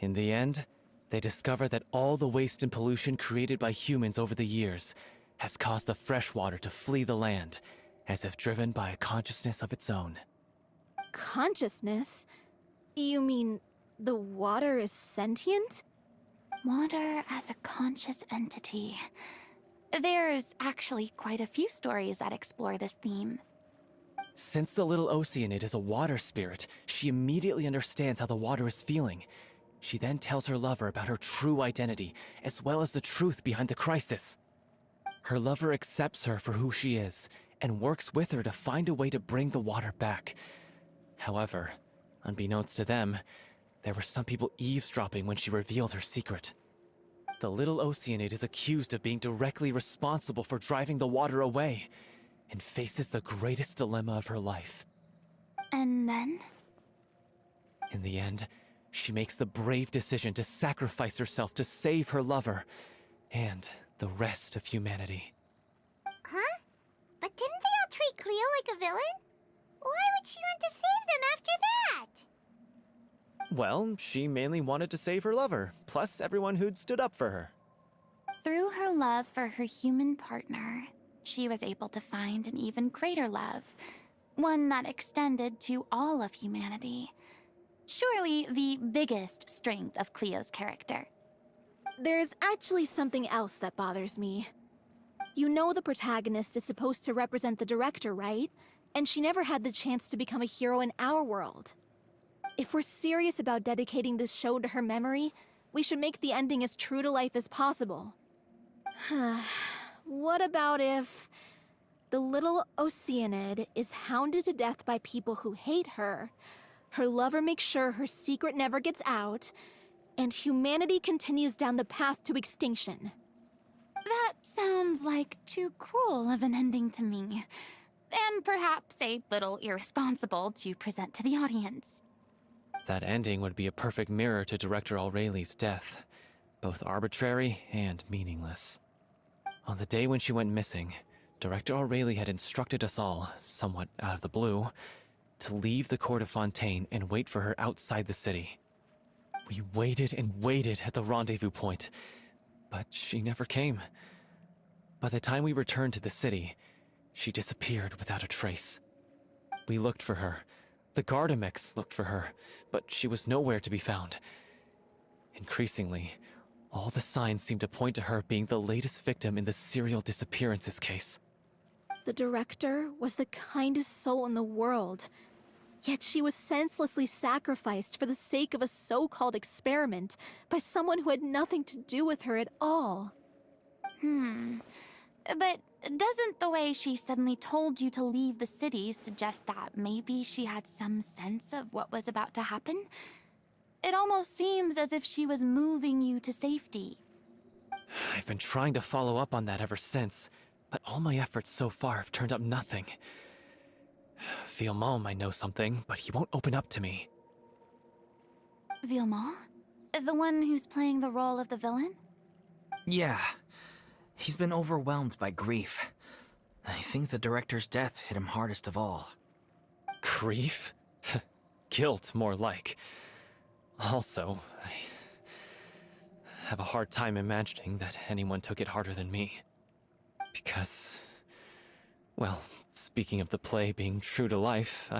In the end, they discover that all the waste and pollution created by humans over the years has caused the fresh water to flee the land, as if driven by a consciousness of its own. Consciousness? You mean the water is sentient? Water as a conscious entity. There's actually quite a few stories that explore this theme. Since the little Oceanid is a water spirit, she immediately understands how the water is feeling. She then tells her lover about her true identity, as well as the truth behind the crisis. Her lover accepts her for who she is, and works with her to find a way to bring the water back. However, unbeknownst to them, there were some people eavesdropping when she revealed her secret. The little Oceanid is accused of being directly responsible for driving the water away, and faces the greatest dilemma of her life. And then? In the end, she makes the brave decision to sacrifice herself to save her lover, and the rest of humanity. Huh? But didn't they all treat Cleo like a villain? Why would she want to save them after that? Well, she mainly wanted to save her lover, plus everyone who'd stood up for her. Through her love for her human partner, she was able to find an even greater love, one that extended to all of humanity. Surely the biggest strength of Cleo's character. There's actually something else that bothers me. You know the protagonist is supposed to represent the director, right? And she never had the chance to become a hero in our world. If we're serious about dedicating this show to her memory, we should make the ending as true to life as possible. What about if the little Oceanid is hounded to death by people who hate her, her lover makes sure her secret never gets out, and humanity continues down the path to extinction? That sounds like too cruel of an ending to me, and perhaps a little irresponsible to present to the audience. That ending would be a perfect mirror to Director Aureli's death, both arbitrary and meaningless. On the day when she went missing, Director Aureli had instructed us all, somewhat out of the blue, to leave the court of Fontaine and wait for her outside the city. We waited and waited at the rendezvous point, but she never came. By the time we returned to the city, she disappeared without a trace. We looked for her. The Gardamex looked for her, but she was nowhere to be found. Increasingly, all the signs seemed to point to her being the latest victim in the serial disappearances case. The director was the kindest soul in the world, yet she was senselessly sacrificed for the sake of a so-called experiment by someone who had nothing to do with her at all. But doesn't the way she suddenly told you to leave the city suggest that maybe she had some sense of what was about to happen? It almost seems as if she was moving you to safety. I've been trying to follow up on that ever since, but all my efforts so far have turned up nothing. Villemont might know something, but he won't open up to me. Villemont? The one who's playing the role of the villain? Yeah. He's been overwhelmed by grief. I think the director's death hit him hardest of all. Grief? Guilt, more like. Also, I have a hard time imagining that anyone took it harder than me. Because, well, speaking of the play being true to life,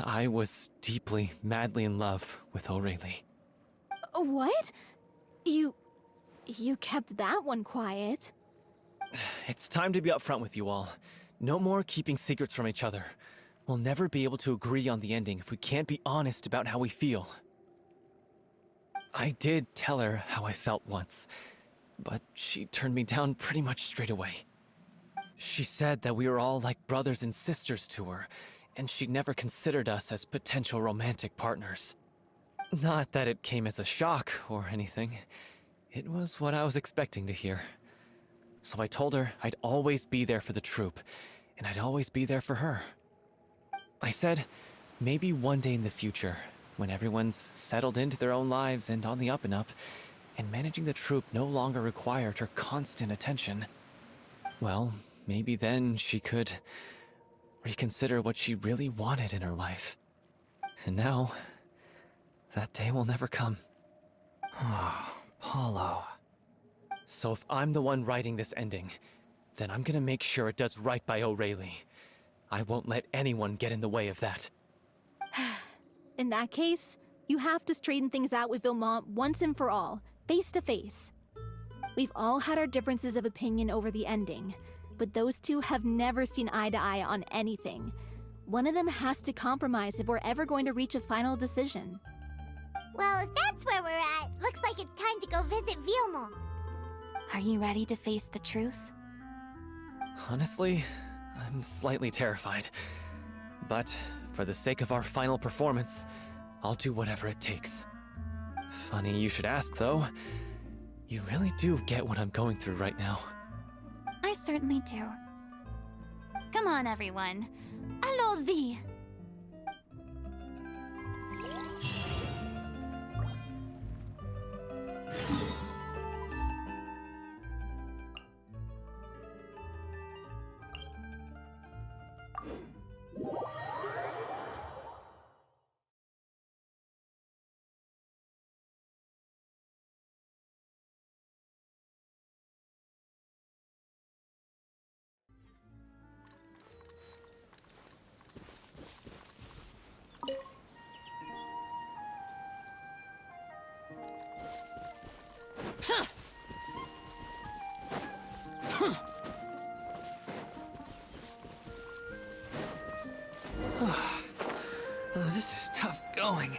I was deeply, madly in love with Aureli. What? You kept that one quiet? It's time to be upfront with you all. No more keeping secrets from each other. We'll never be able to agree on the ending if we can't be honest about how we feel. I did tell her how I felt once, but she turned me down pretty much straight away. She said that we were all like brothers and sisters to her, and she never considered us as potential romantic partners. Not that it came as a shock or anything. It was what I was expecting to hear. So I told her I'd always be there for the troupe, and I'd always be there for her. I said, maybe one day in the future, when everyone's settled into their own lives and on the up and up, and managing the troupe no longer required her constant attention, well, maybe then she could reconsider what she really wanted in her life. And now, that day will never come. Oh, Paulo. So if I'm the one writing this ending, then I'm gonna make sure it does right by O'Reilly. I won't let anyone get in the way of that. In that case, you have to straighten things out with Vilmont once and for all, face to face. We've all had our differences of opinion over the ending, but those two have never seen eye to eye on anything. One of them has to compromise if we're ever going to reach a final decision. Well, if that's where we're at, looks like it's time to go visit Vilmont. Are you ready to face the truth? Honestly, I'm slightly terrified. But for the sake of our final performance, I'll do whatever it takes. Funny you should ask, though. You really do get what I'm going through right now. I certainly do. Come on, everyone. Allons-y! This is tough going.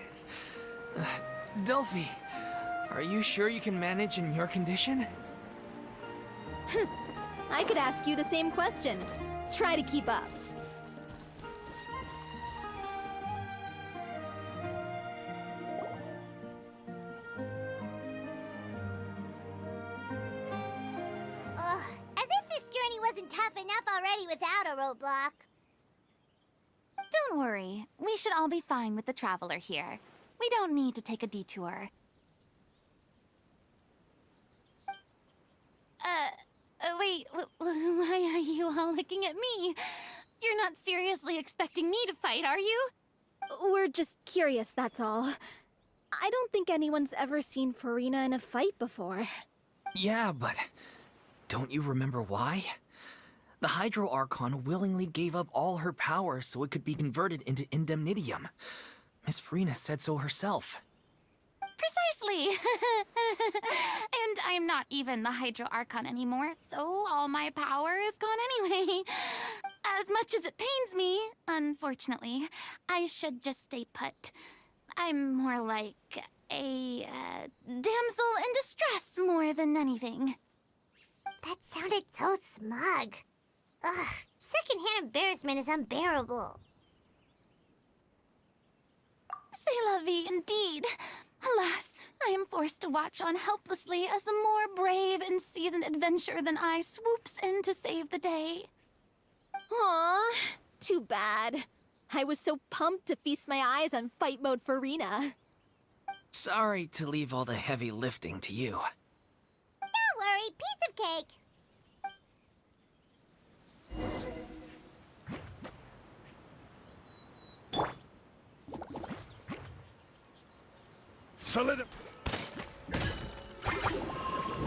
Delphi, are you sure you can manage in your condition? I could ask you the same question. Try to keep up. Ugh, as if this journey wasn't tough enough already without a roadblock. Don't worry. We should all be fine with the traveler here. We don't need to take a detour. Wait, why are you all looking at me? You're not seriously expecting me to fight, are you? We're just curious, that's all. I don't think anyone's ever seen Furina in a fight before. Yeah, but don't you remember why? The Hydro Archon willingly gave up all her power so it could be converted into indemnitium. Miss Furina said so herself. Precisely! And I'm not even the Hydro Archon anymore, so all my power is gone anyway. As much as it pains me, unfortunately, I should just stay put. I'm more like a damsel in distress more than anything. That sounded so smug. Ugh, secondhand embarrassment is unbearable. C'est la vie indeed. Alas, I am forced to watch on helplessly as a more brave and seasoned adventurer than I swoops in to save the day. Aw, too bad. I was so pumped to feast my eyes on fight mode Furina. Sorry to leave all the heavy lifting to you. Don't worry, piece of cake. Solid.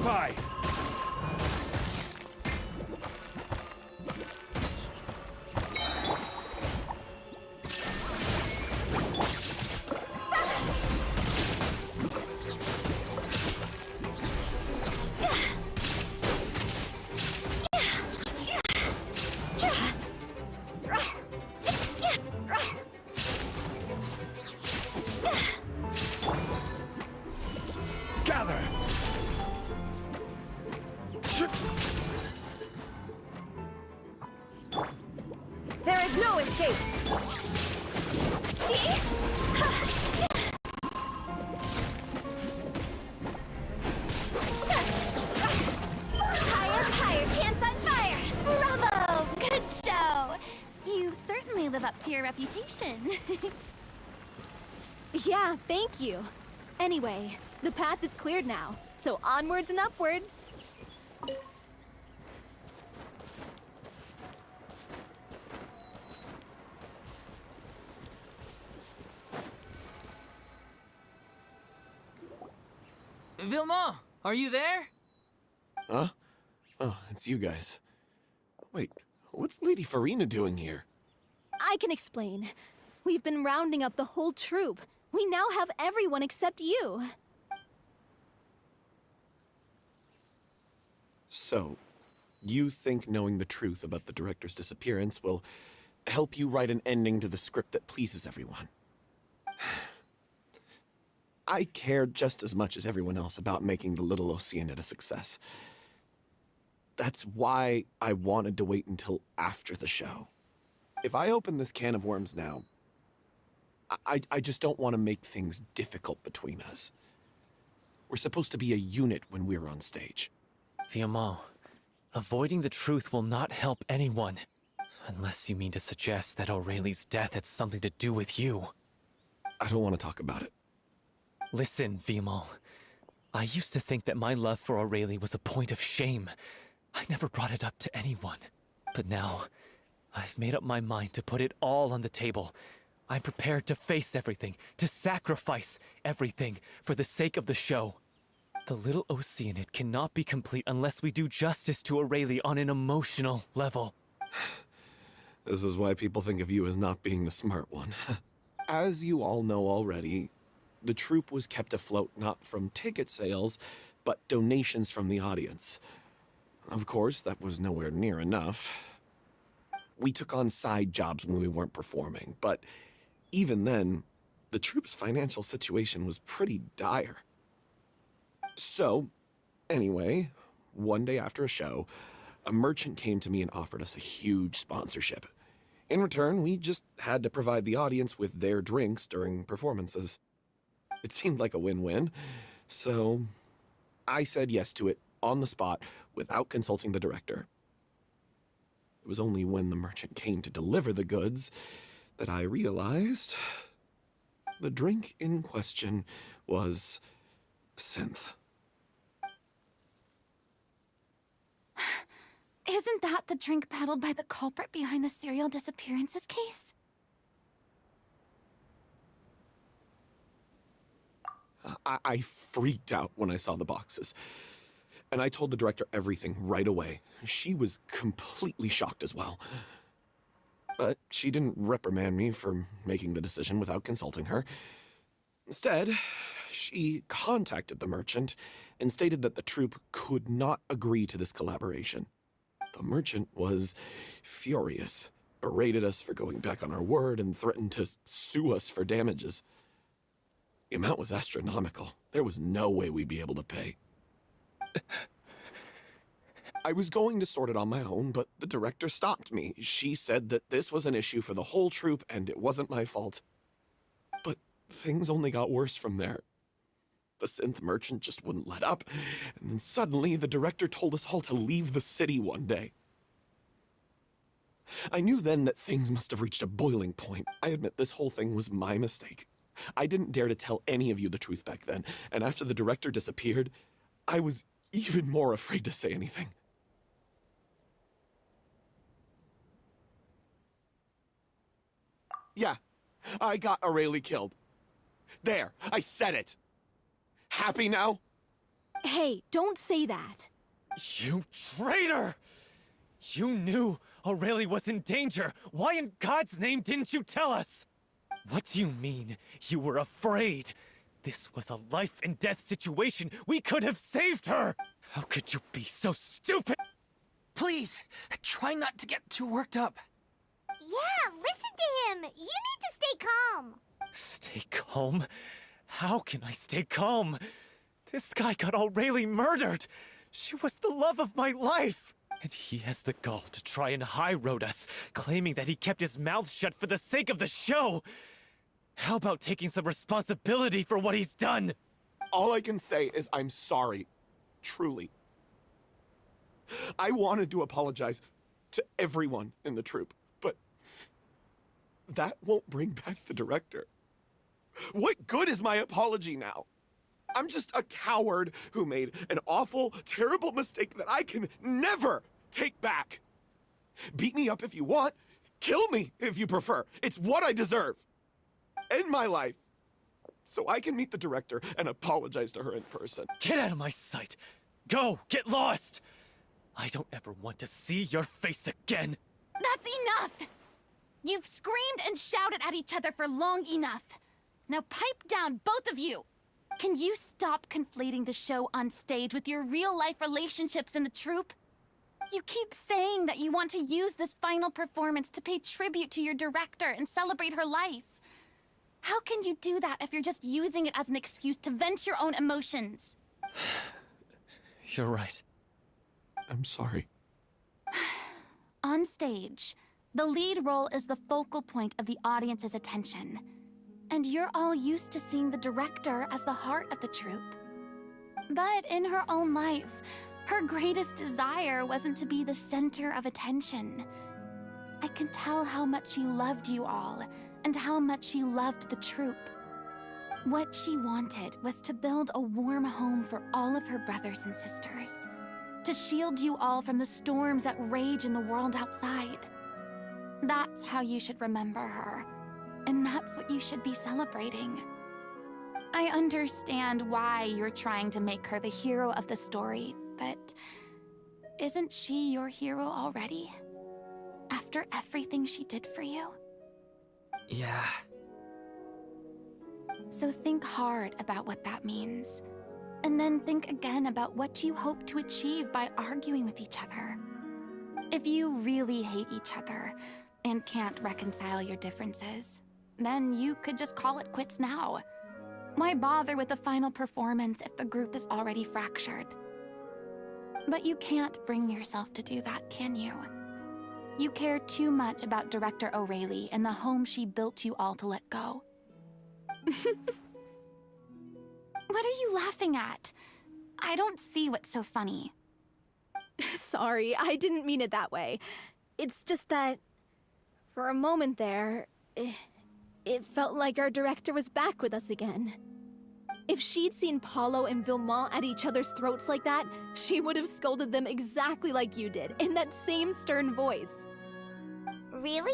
5. Higher, pants on fire! Bravo! Good show! You certainly live up to your reputation. Yeah, thank you. Anyway, the path is cleared now, so onwards and upwards. Vilma, are you there? Huh? Oh, it's you guys. Wait, what's Lady Furina doing here? I can explain. We've been rounding up the whole troupe. We now have everyone except you. So, you think knowing the truth about the director's disappearance will help you write an ending to the script that pleases everyone? I care just as much as everyone else about making the little Oceanid a success. That's why I wanted to wait until after the show. If I open this can of worms now, I just don't want to make things difficult between us. We're supposed to be a unit when we're on stage. Vilma, avoiding the truth will not help anyone. Unless you mean to suggest that Aurelie's death had something to do with you. I don't want to talk about it. Listen, Vilma. I used to think that my love for Aurelie was a point of shame. I never brought it up to anyone. But now, I've made up my mind to put it all on the table. I'm prepared to face everything, to sacrifice everything for the sake of the show. The little Oceanid cannot be complete unless we do justice to Aurelie on an emotional level. This is why people think of you as not being the smart one. As you all know already, the troupe was kept afloat not from ticket sales, but donations from the audience. Of course, that was nowhere near enough. We took on side jobs when we weren't performing, but even then, the troupe's financial situation was pretty dire. So, anyway, one day after a show, a merchant came to me and offered us a huge sponsorship. In return, we just had to provide the audience with their drinks during performances. It seemed like a win-win, so I said yes to it on the spot without consulting the director. It was only when the merchant came to deliver the goods that I realized the drink in question was synth. Isn't that the drink peddled by the culprit behind the serial disappearances case? I freaked out when I saw the boxes. And I told the director everything right away. She was completely shocked as well. But she didn't reprimand me for making the decision without consulting her. Instead, she contacted the merchant and stated that the troupe could not agree to this collaboration. The merchant was furious, berated us for going back on our word, and threatened to sue us for damages. The amount was astronomical. There was no way we'd be able to pay. I was going to sort it on my own, but the director stopped me. She said that this was an issue for the whole troupe and it wasn't my fault. But things only got worse from there. The synth merchant just wouldn't let up, and then suddenly the director told us all to leave the city one day. I knew then that things must have reached a boiling point. I admit this whole thing was my mistake. I didn't dare to tell any of you the truth back then, and after the director disappeared, I was even more afraid to say anything. Yeah, I got Aurelie killed. There, I said it. Happy now? Hey, don't say that. You traitor! You knew Aurelie was in danger. Why in God's name didn't you tell us? What do you mean, you were afraid? This was a life and death situation. We could have saved her! How could you be so stupid? Please, try not to get too worked up. Yeah, listen to him. You need to stay calm. Stay calm? How can I stay calm? This guy got Aurelie murdered! She was the love of my life! And he has the gall to try and high-road us, claiming that he kept his mouth shut for the sake of the show! How about taking some responsibility for what he's done? All I can say is I'm sorry. Truly. I wanted to apologize to everyone in the troupe, but that won't bring back the director. What good is my apology now? I'm just a coward who made an awful, terrible mistake that I can never take back. Beat me up if you want. Kill me if you prefer. It's what I deserve. End my life so I can meet the director and apologize to her in person. Get out of my sight! Go! Get lost! I don't ever want to see your face again! That's enough! You've screamed and shouted at each other for long enough. Now pipe down, both of you! Can you stop conflating the show on stage with your real-life relationships in the troupe? You keep saying that you want to use this final performance to pay tribute to your director and celebrate her life. How can you do that if you're just using it as an excuse to vent your own emotions? You're right. I'm sorry. On stage, the lead role is the focal point of the audience's attention. And you're all used to seeing the director as the heart of the troupe. But in her own life, her greatest desire wasn't to be the center of attention. I can tell how much she loved you all, and how much she loved the troupe. What she wanted was to build a warm home for all of her brothers and sisters. To shield you all from the storms that rage in the world outside. That's how you should remember her. And that's what you should be celebrating. I understand why you're trying to make her the hero of the story, but isn't she your hero already? After everything she did for you? Yeah. So think hard about what that means. And then think again about what you hope to achieve by arguing with each other. If you really hate each other and can't reconcile your differences, then you could just call it quits now. Why bother with the final performance if the group is already fractured? But you can't bring yourself to do that, can you? You care too much about Director O'Reilly and the home she built you all to let go. What are you laughing at? I don't see what's so funny. Sorry, I didn't mean it that way. It's just that, for a moment there, it felt like our director was back with us again. If she'd seen Paulo and Vilmont at each other's throats like that, she would have scolded them exactly like you did, in that same stern voice. Really?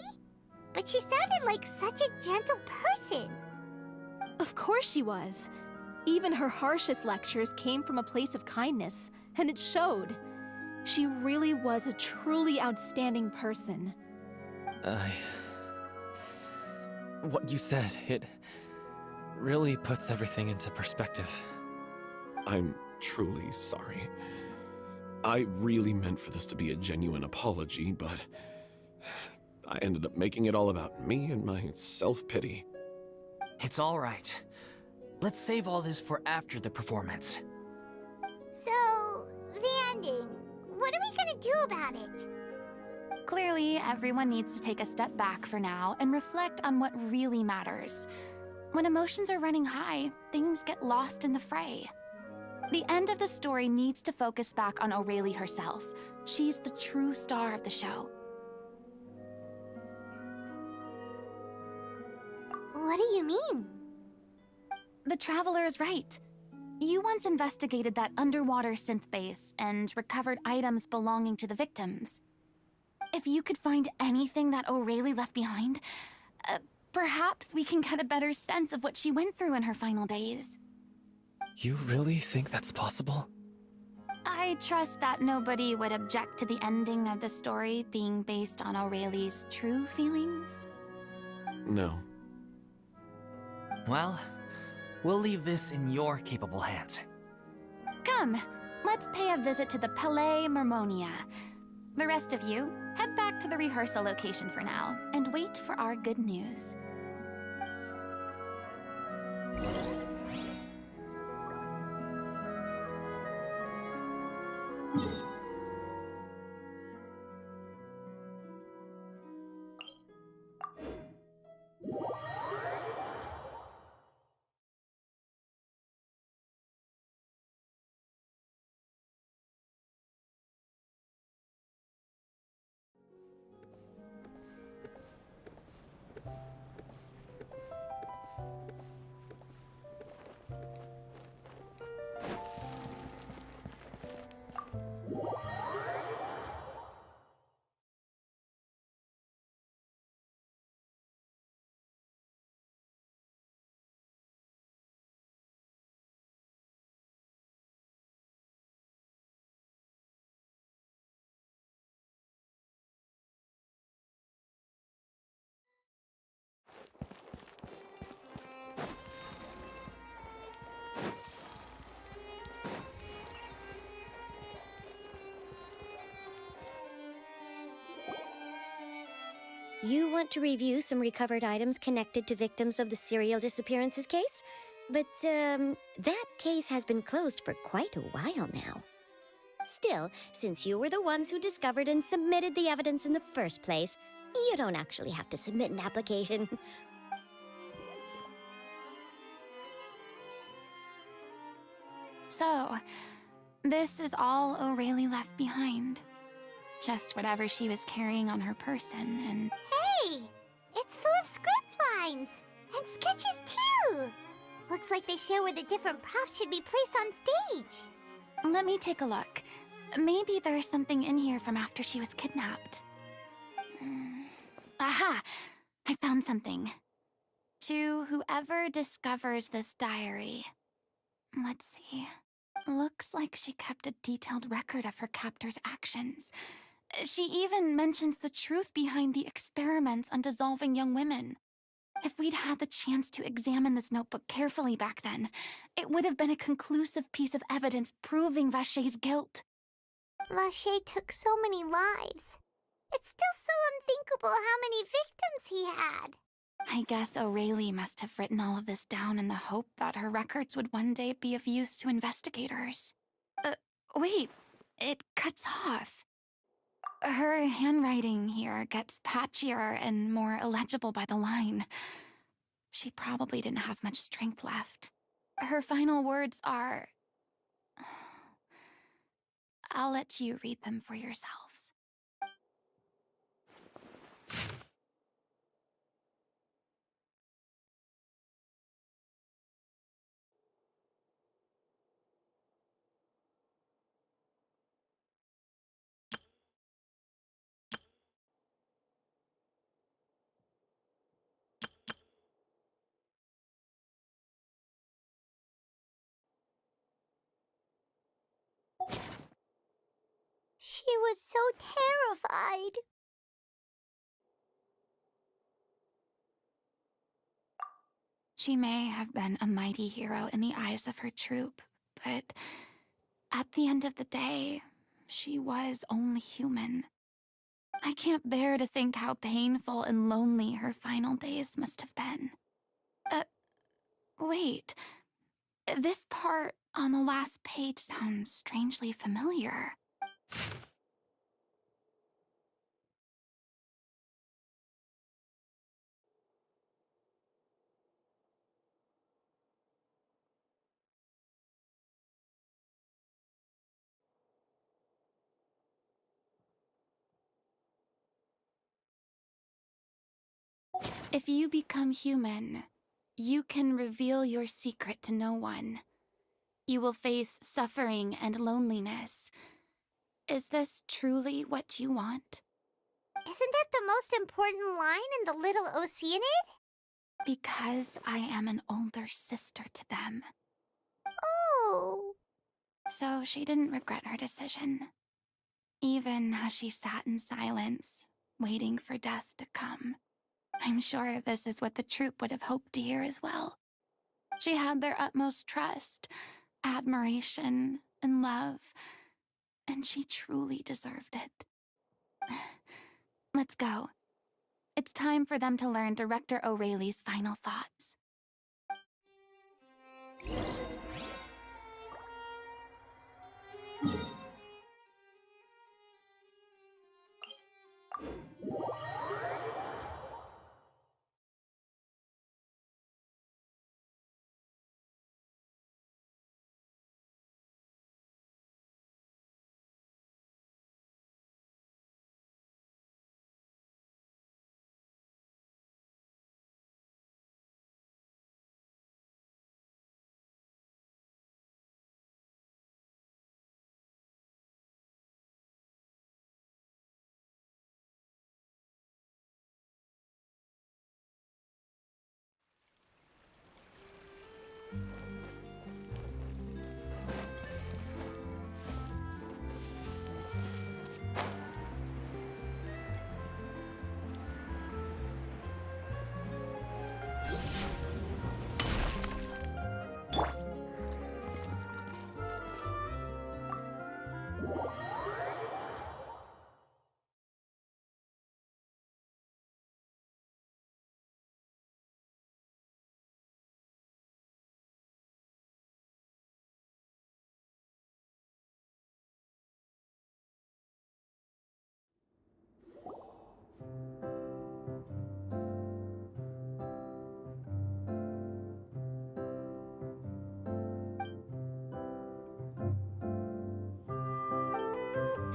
But she sounded like such a gentle person. Of course she was. Even her harshest lectures came from a place of kindness, and it showed. She really was a truly outstanding person. What you said, it really puts everything into perspective. I'm truly sorry. I really meant for this to be a genuine apology, but I ended up making it all about me and my self-pity. It's all right. Let's save all this for after the performance. So, the ending. What are we gonna do about it? Clearly, everyone needs to take a step back for now and reflect on what really matters. When emotions are running high, things get lost in the fray. The end of the story needs to focus back on O'Reilly herself. She's the true star of the show. What do you mean? The Traveler is right. You once investigated that underwater synth base and recovered items belonging to the victims. If you could find anything that O'Reilly left behind, perhaps we can get a better sense of what she went through in her final days. You really think that's possible? I trust that nobody would object to the ending of the story being based on O'Reilly's true feelings. No. Well, we'll leave this in your capable hands. Come, let's pay a visit to the Palais Mermonia. The rest of you, head back to the rehearsal location for now, and wait for our good news. You want to review some recovered items connected to victims of the serial disappearances case? But, that case has been closed for quite a while now. Still, since you were the ones who discovered and submitted the evidence in the first place, you don't actually have to submit an application. So, this is all O'Reilly left behind. Just whatever she was carrying on her person, and... Hey! It's full of script lines! And sketches, too! Looks like they show where the different props should be placed on stage. Let me take a look. Maybe there's something in here from after she was kidnapped. Aha! I found something. To whoever discovers this diary... Let's see. Looks like she kept a detailed record of her captor's actions. She even mentions the truth behind the experiments on dissolving young women. If we'd had the chance to examine this notebook carefully back then, it would have been a conclusive piece of evidence proving Vacher's guilt. Vacher took so many lives. It's still so unthinkable how many victims he had. I guess O'Reilly must have written all of this down in the hope that her records would one day be of use to investigators. Wait, it cuts off. Her handwriting here gets patchier and more illegible by the line. She probably didn't have much strength left. Her final words are... I'll let you read them for yourselves. She was so terrified. She may have been a mighty hero in the eyes of her troop, but at the end of the day, she was only human. I can't bear to think how painful and lonely her final days must have been. Wait. This part on the last page sounds strangely familiar. If you become human, you can reveal your secret to no one. You will face suffering and loneliness. Is this truly what you want? Isn't that the most important line in the little Oceanid? Because I am an older sister to them. Oh. So she didn't regret her decision. Even as she sat in silence, waiting for death to come. I'm sure this is what the troupe would have hoped to hear as well. She had their utmost trust, admiration, and love, and she truly deserved it. Let's go. It's time for them to learn Director O'Reilly's final thoughts.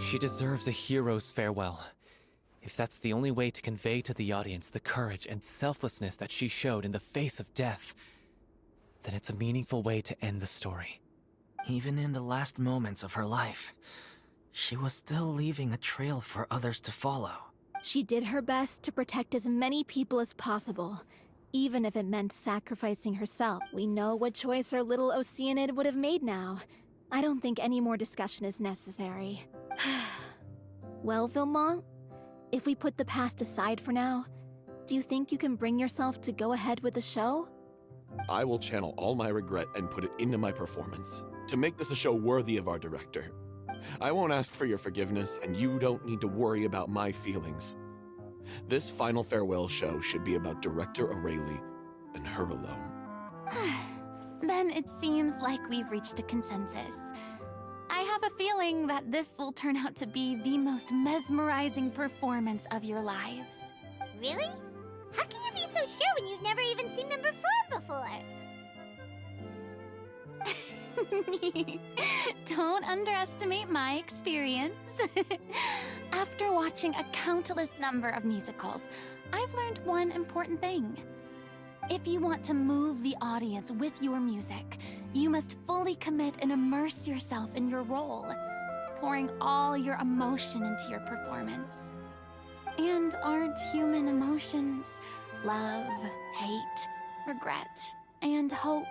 She deserves a hero's farewell. If that's the only way to convey to the audience the courage and selflessness that she showed in the face of death, then it's a meaningful way to end the story. Even in the last moments of her life, she was still leaving a trail for others to follow. She did her best to protect as many people as possible, even if it meant sacrificing herself. We know what choice our little Oceanid would have made now. I don't think any more discussion is necessary. Well, Vilmont, if we put the past aside for now, do you think you can bring yourself to go ahead with the show? I will channel all my regret and put it into my performance, to make this a show worthy of our director. I won't ask for your forgiveness, and you don't need to worry about my feelings. This final farewell show should be about Director Aurelie and her alone. Then it seems like we've reached a consensus. I have a feeling that this will turn out to be the most mesmerizing performance of your lives. Really? How can you be so sure when you've never even seen them perform before? Don't underestimate my experience. After watching a countless number of musicals, I've learned one important thing. If you want to move the audience with your music, you must fully commit and immerse yourself in your role, pouring all your emotion into your performance. And aren't human emotions, love, hate, regret, and hope,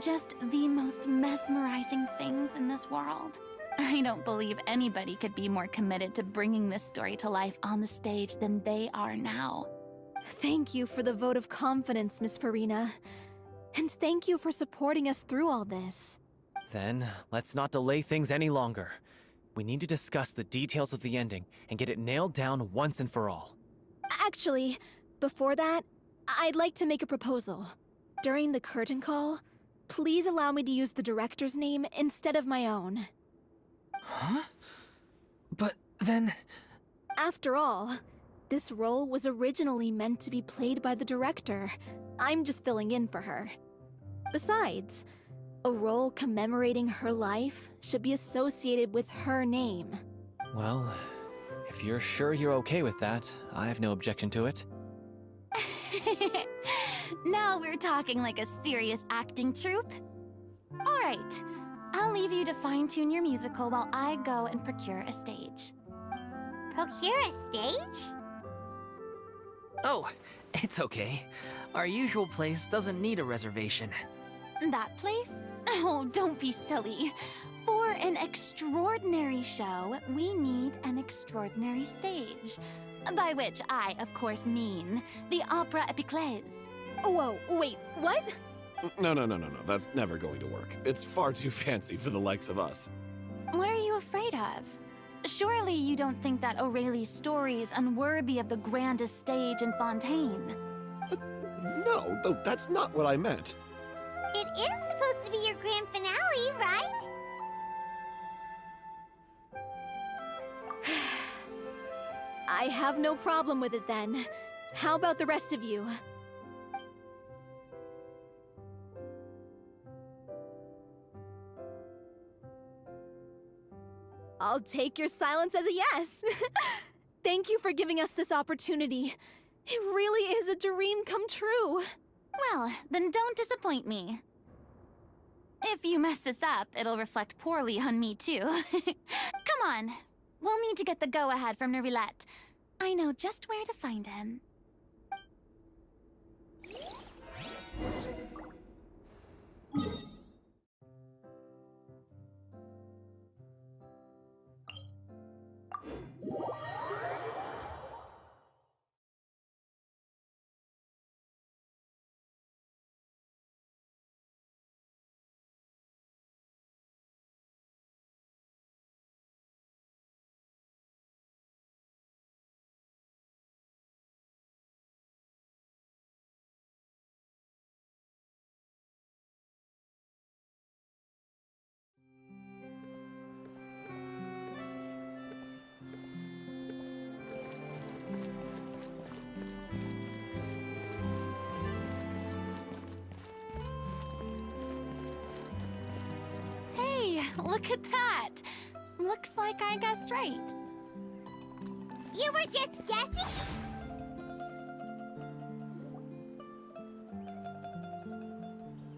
just the most mesmerizing things in this world? I don't believe anybody could be more committed to bringing this story to life on the stage than they are now. Thank you for the vote of confidence, Miss Furina. And thank you for supporting us through all this. Then, let's not delay things any longer. We need to discuss the details of the ending and get it nailed down once and for all. Actually, before that, I'd like to make a proposal. During the curtain call, please allow me to use the director's name instead of my own. Huh? But then... After all, this role was originally meant to be played by the director. I'm just filling in for her. Besides, a role commemorating her life should be associated with her name. Well, if you're sure you're okay with that, I have no objection to it. Now we're talking like a serious acting troupe. All right, I'll leave you to fine-tune your musical while I go and procure a stage. Procure a stage? Oh, it's okay. Our usual place doesn't need a reservation. That place? Oh, don't be silly. For an extraordinary show, we need an extraordinary stage. By which I, of course, mean the Opera Epiclese. Whoa, wait, what? No. That's never going to work. It's far too fancy for the likes of us. What are you afraid of? Surely you don't think that Aurelie's story is unworthy of the grandest stage in Fontaine. No, though that's not what I meant. It is supposed to be your grand finale, right? I have no problem with it then. How about the rest of you? I'll take your silence as a yes. Thank you for giving us this opportunity. It really is a dream come true. Well, then don't disappoint me. If you mess this up, it'll reflect poorly on me too. Come on. We'll need to get the go-ahead from Nerilette. I know just where to find him. Look at that! looks like I guessed right. You were just guessing?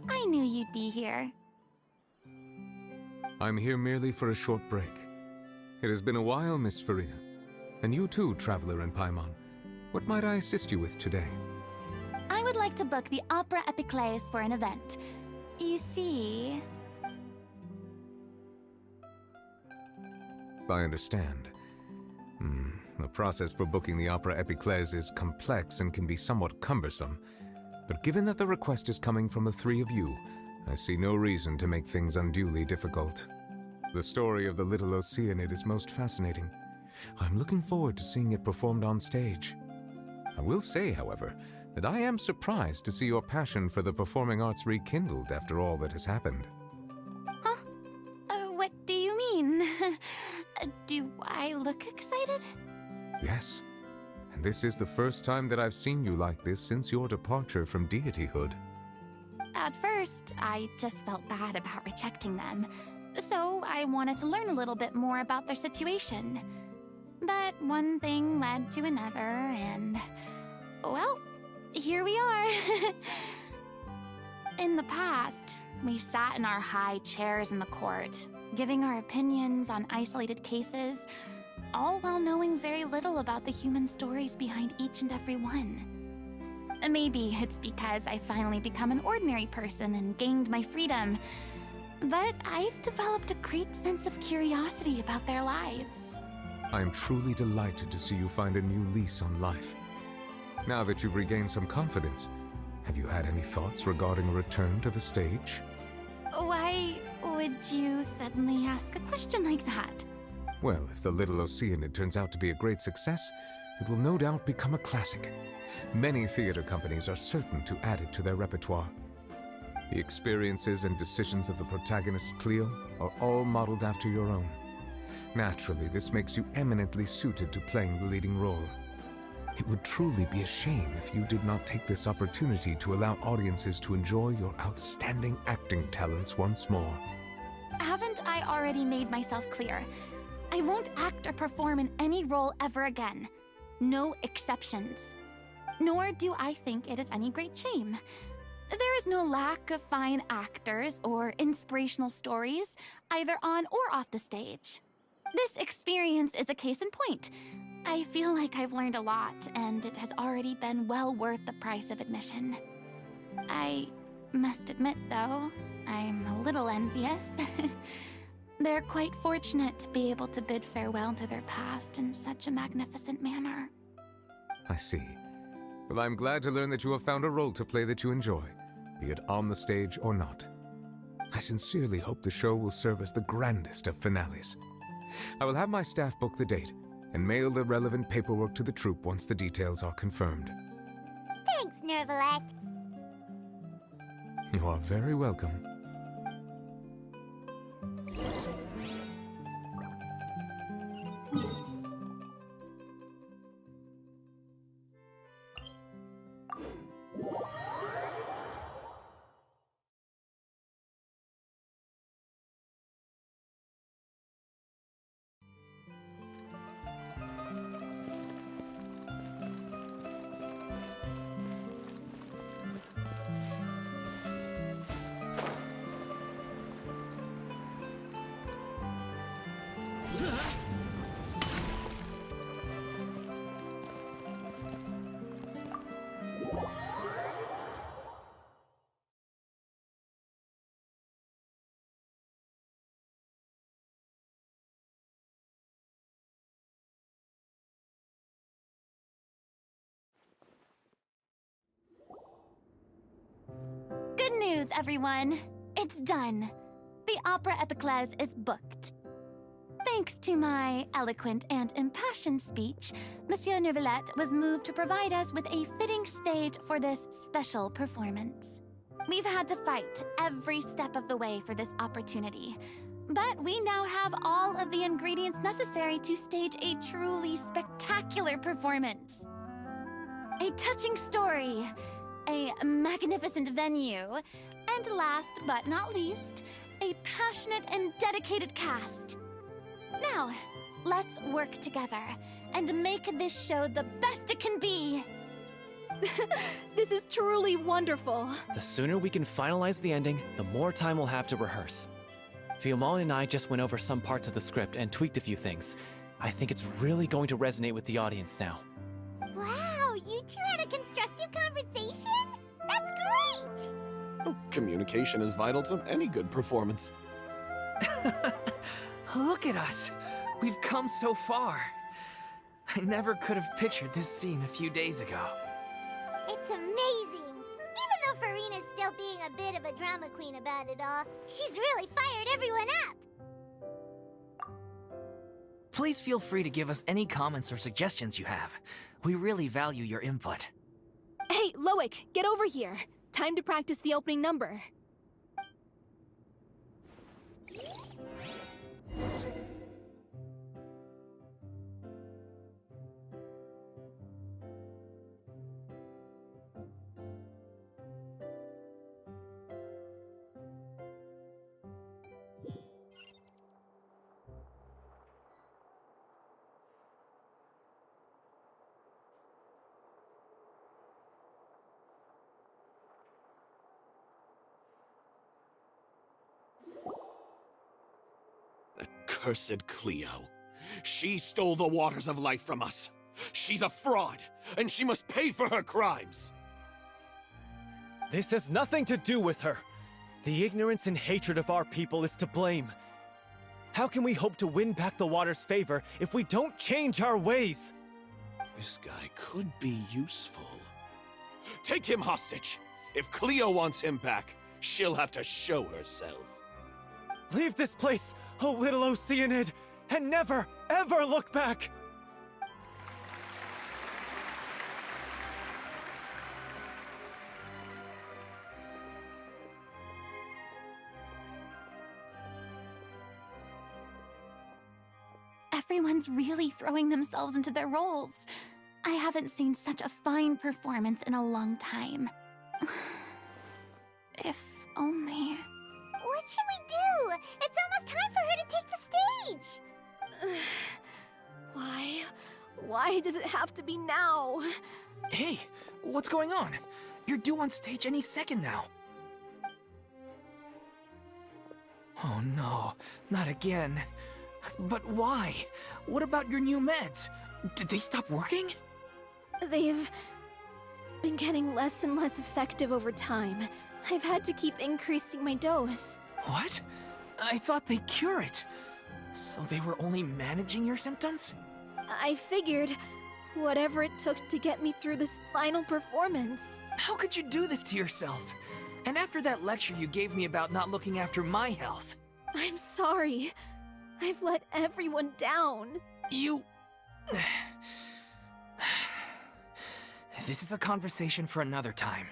I knew you'd be here. I'm here merely for a short break. It has been a while, Miss Furina. And you too, Traveler in Paimon. What might I assist you with today? I would like to book the Opera Epiclese for an event. You see... I understand. The process for booking the Opera Epiclese is complex and can be somewhat cumbersome. But given that the request is coming from the three of you, I see no reason to make things unduly difficult. The story of the little Oceanid is most fascinating. I'm looking forward to seeing it performed on stage. I will say, however, that I am surprised to see your passion for the performing arts rekindled after all that has happened. Huh? What do you mean? Do I look excited? Yes, and this is the first time that I've seen you like this since your departure from deityhood. At first, I just felt bad about rejecting them, so I wanted to learn a little bit more about their situation. But one thing led to another, and... well, here we are. In the past, we sat in our high chairs in the court, giving our opinions on isolated cases, all while knowing very little about the human stories behind each and every one. Maybe it's because I finally become an ordinary person and gained my freedom, but I've developed a great sense of curiosity about their lives. I am truly delighted to see you find a new lease on life. Now that you've regained some confidence, have you had any thoughts regarding a return to the stage? Why would you suddenly ask a question like that? Well, if the little Oceanid turns out to be a great success, it will no doubt become a classic. Many theater companies are certain to add it to their repertoire. The experiences and decisions of the protagonist, Cleo, are all modeled after your own. Naturally, this makes you eminently suited to playing the leading role. It would truly be a shame if you did not take this opportunity to allow audiences to enjoy your outstanding acting talents once more. Haven't I already made myself clear? I won't act or perform in any role ever again. No exceptions. Nor do I think it is any great shame. There is no lack of fine actors or inspirational stories, either on or off the stage. This experience is a case in point. I feel like I've learned a lot, and it has already been well worth the price of admission. I must admit, though, I'm a little envious. They're quite fortunate to be able to bid farewell to their past in such a magnificent manner. I see. Well, I'm glad to learn that you have found a role to play that you enjoy, be it on the stage or not. I sincerely hope the show will serve as the grandest of finales. I will have my staff book the date and mail the relevant paperwork to the troupe once the details are confirmed. Thanks, Nervalette. You are very welcome. Good news, everyone! It's done. The Opera Epiclese is booked. Thanks to my eloquent and impassioned speech, Monsieur Neuvillette was moved to provide us with a fitting stage for this special performance. We've had to fight every step of the way for this opportunity, but we now have all of the ingredients necessary to stage a truly spectacular performance. A touching story, a magnificent venue, and last but not least, a passionate and dedicated cast. Now, let's work together and make this show the best it can be. This is truly wonderful. The sooner we can finalize the ending, the more time we'll have to rehearse. Fiumali and I just went over some parts of the script and tweaked a few things. I think it's really going to resonate with the audience now. Wow, you two had a constructive conversation? That's great! Communication is vital to any good performance. Look at us. We've come so far. I never could have pictured this scene a few days ago. It's amazing! Even though Furina's still being a bit of a drama queen about it all, she's really fired everyone up! Please feel free to give us any comments or suggestions you have. We really value your input. Hey, Loic, get over here. Time to practice the opening number. Cursed Cleo. She stole the waters of life from us. She's a fraud, and she must pay for her crimes. This has nothing to do with her. The ignorance and hatred of our people is to blame. How can we hope to win back the water's favor if we don't change our ways? This guy could be useful. Take him hostage. If Cleo wants him back, she'll have to show herself. Leave this place, O little Oceanid, and never, ever look back! Everyone's really throwing themselves into their roles. I haven't seen such a fine performance in a long time. If only... What should we do? It's almost time for her to take the stage! Why? Why does it have to be now? Hey, what's going on? You're due on stage any second now. Oh no, not again. But why? What about your new meds? Did they stop working? They've been getting less and less effective over time. I've had to keep increasing my dose. What? I thought they cure it. So they were only managing your symptoms? I figured whatever it took to get me through this final performance. How could you do this to yourself? And after that lecture you gave me about not looking after my health. I'm sorry. I've let everyone down. You... This is a conversation for another time.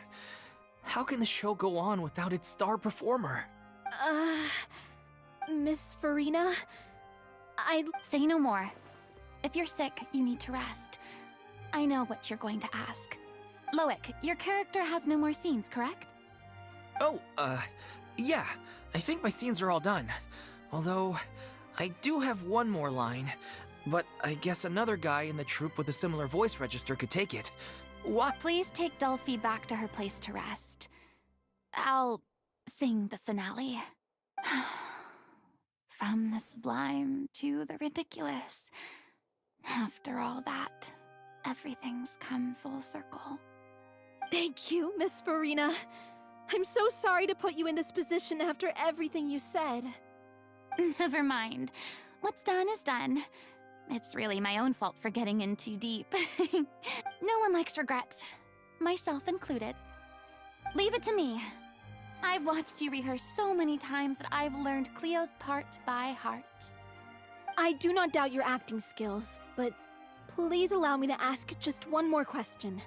How can the show go on without its star performer? Miss Furina? I'd Say no more. If you're sick, you need to rest. I know what you're going to ask. Loic, your character has no more scenes, correct? Oh, yeah. I think my scenes are all done. Although, I do have one more line. But I guess another guy in the troupe with a similar voice register could take it. What? Please take Delphi back to her place to rest. I'll sing the finale. From the sublime to the ridiculous. After all that, everything's come full circle. Thank you, Miss Furina. I'm so sorry to put you in this position after everything you said. Never mind. What's done is done. It's really my own fault for getting in too deep. No one likes regrets, myself included. Leave it to me. I've watched you rehearse so many times that I've learned Cleo's part by heart. I do not doubt your acting skills, but please allow me to ask just one more question.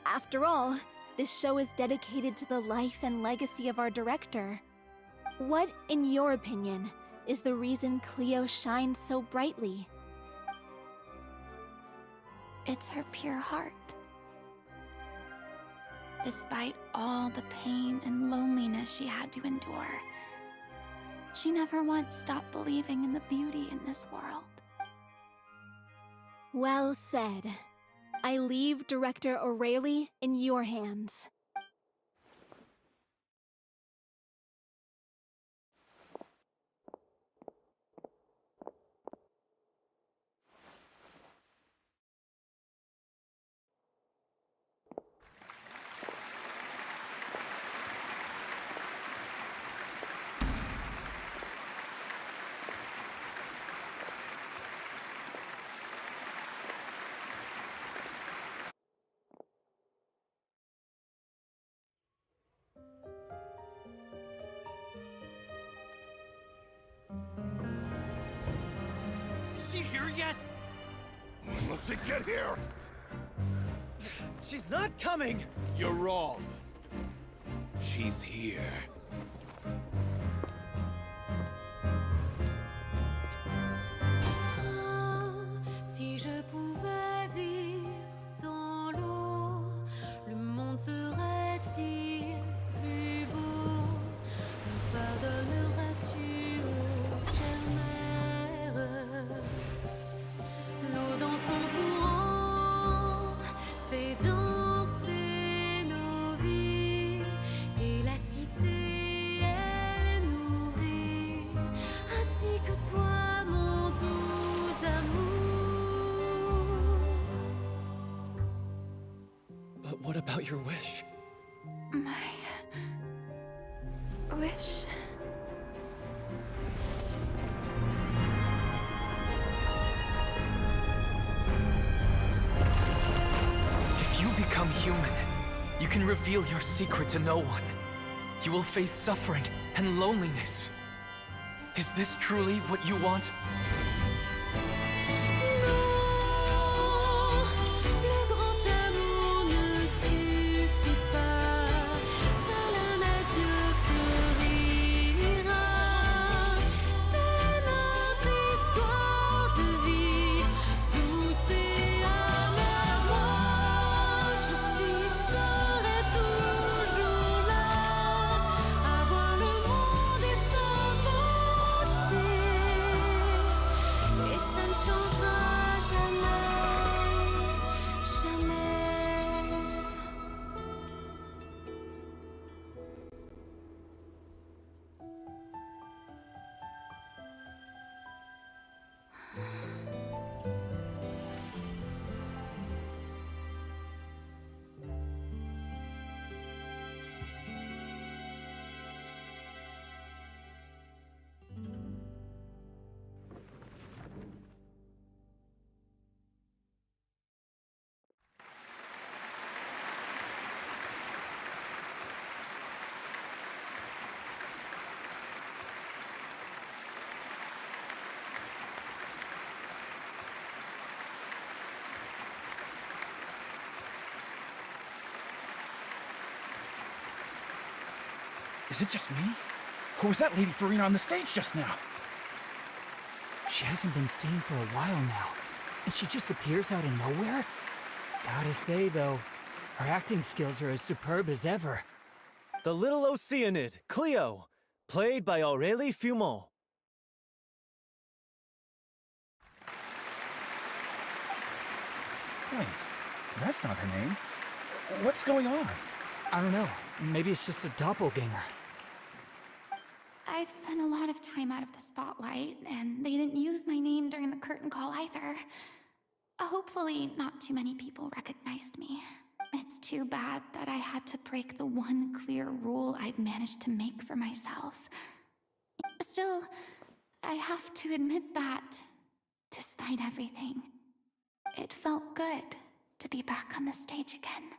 After all, this show is dedicated to the life and legacy of our director. What, in your opinion, is the reason Cleo shines so brightly? It's her pure heart. Despite all the pain and loneliness she had to endure, she never once stopped believing in the beauty in this world. Well said. I leave Director O'Reilly in your hands. Is she here yet? When will she get here? She's not coming! You're wrong. She's here. Si je pouvais vivre dans l'eau, le monde serait-il plus beau? Me pardonneras-tu, ô chère mère? L'eau dans son courant fait danser nos vies, et la cité elle est nourrie, ainsi que toi, mon doux amour. But what about your wish? My wish. If you become human, you can reveal your secret to no one. You will face suffering and loneliness. Is this truly what you want? Le grand amour ne suffit pas, seul un adieu fleurira. C'est notre histoire de vie, douce et amère. Moi, je suis, serai toujours là, à voir le monde et sa beauté, et ça ne changera jamais, jamais. Is it just me? Or was that Lady Furina on the stage just now? She hasn't been seen for a while now, and she just appears out of nowhere? Gotta say, though, her acting skills are as superb as ever. The little Oceanid, Cleo, played by Aurélie Fumont. Wait, that's not her name. What's going on? I don't know. Maybe it's just a doppelganger. I've spent a lot of time out of the spotlight, and they didn't use my name during the curtain call either. Hopefully, not too many people recognized me. It's too bad that I had to break the one clear rule I'd managed to make for myself. Still, I have to admit that, despite everything, it felt good to be back on the stage again.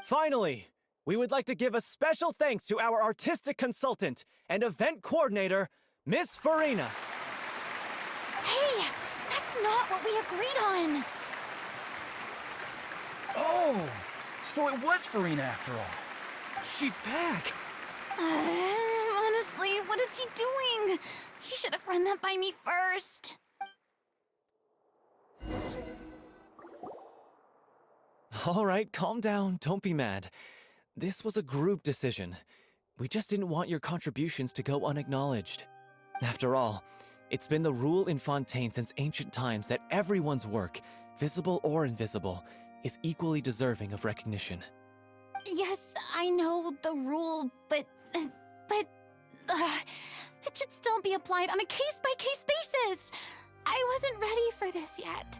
Finally, we would like to give a special thanks to our artistic consultant and event coordinator, Miss Furina. Hey, that's not what we agreed on! Oh, so it was Furina after all. She's back! Honestly, what is he doing? He should have run that by me first. All right, calm down, don't be mad. This was a group decision. We just didn't want your contributions to go unacknowledged. After all, it's been the rule in Fontaine since ancient times that everyone's work, visible or invisible, is equally deserving of recognition. Yes, I know the rule, but it should still be applied on a case-by-case basis. I wasn't ready for this yet.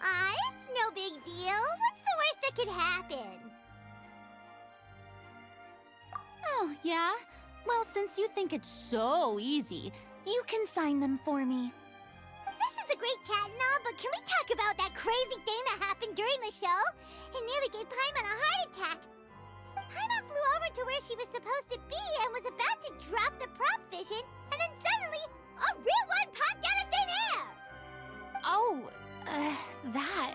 It's no big deal. What's the worst that could happen? Oh, yeah? Well, since you think it's so easy, you can sign them for me. This is a great chat and all, but can we talk about that crazy thing that happened during the show? It nearly gave Paimon a heart attack. Paimon flew over to where she was supposed to be and was about to drop the prop vision, and then suddenly, a real one popped out of thin air! Oh, that.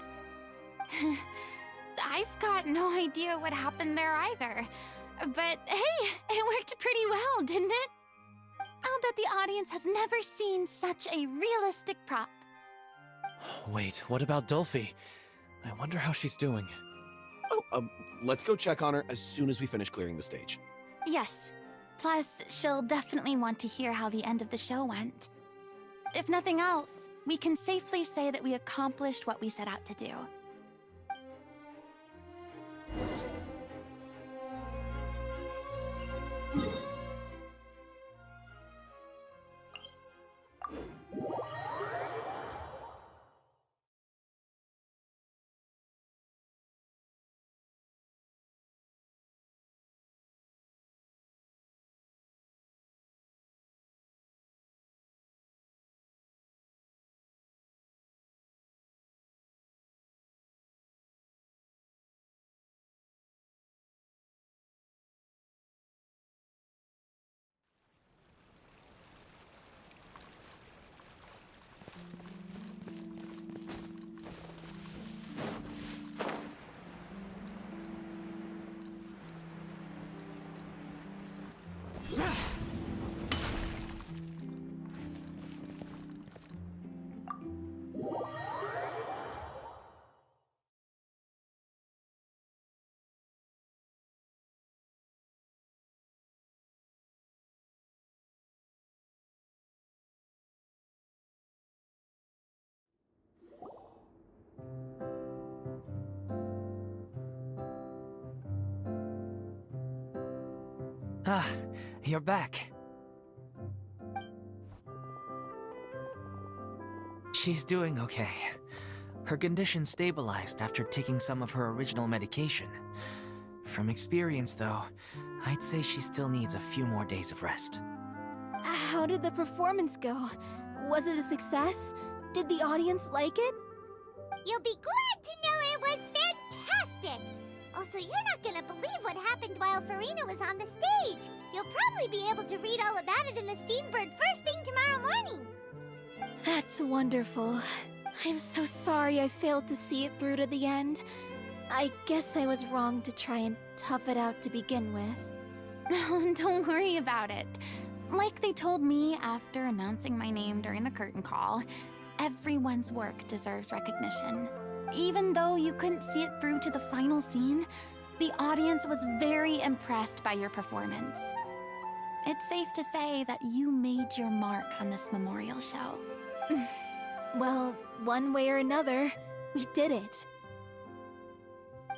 I've got no idea what happened there either. But hey, it worked pretty well, didn't it? I'll bet the audience has never seen such a realistic prop. Wait, what about Dolphy? I wonder how she's doing. Oh, let's go check on her as soon as we finish clearing the stage. Yes. Plus, she'll definitely want to hear how the end of the show went. If nothing else, we can safely say that we accomplished what we set out to do. Ah, you're back. She's doing okay. Her condition stabilized after taking some of her original medication. From experience, though, I'd say she still needs a few more days of rest. How did the performance go? Was it a success? Did the audience like it? You'll be glad to know it was fantastic! Also, you're not gonna believe what happened while Furina was on the stage. You'll probably be able to read all about it in the Steambird first thing tomorrow morning. That's wonderful. I'm so sorry I failed to see it through to the end. I guess I was wrong to try and tough it out to begin with. No, don't worry about it. Like they told me after announcing my name during the curtain call, everyone's work deserves recognition. Even though you couldn't see it through to the final scene, the audience was very impressed by your performance. It's safe to say that you made your mark on this memorial show. Well, one way or another, we did it.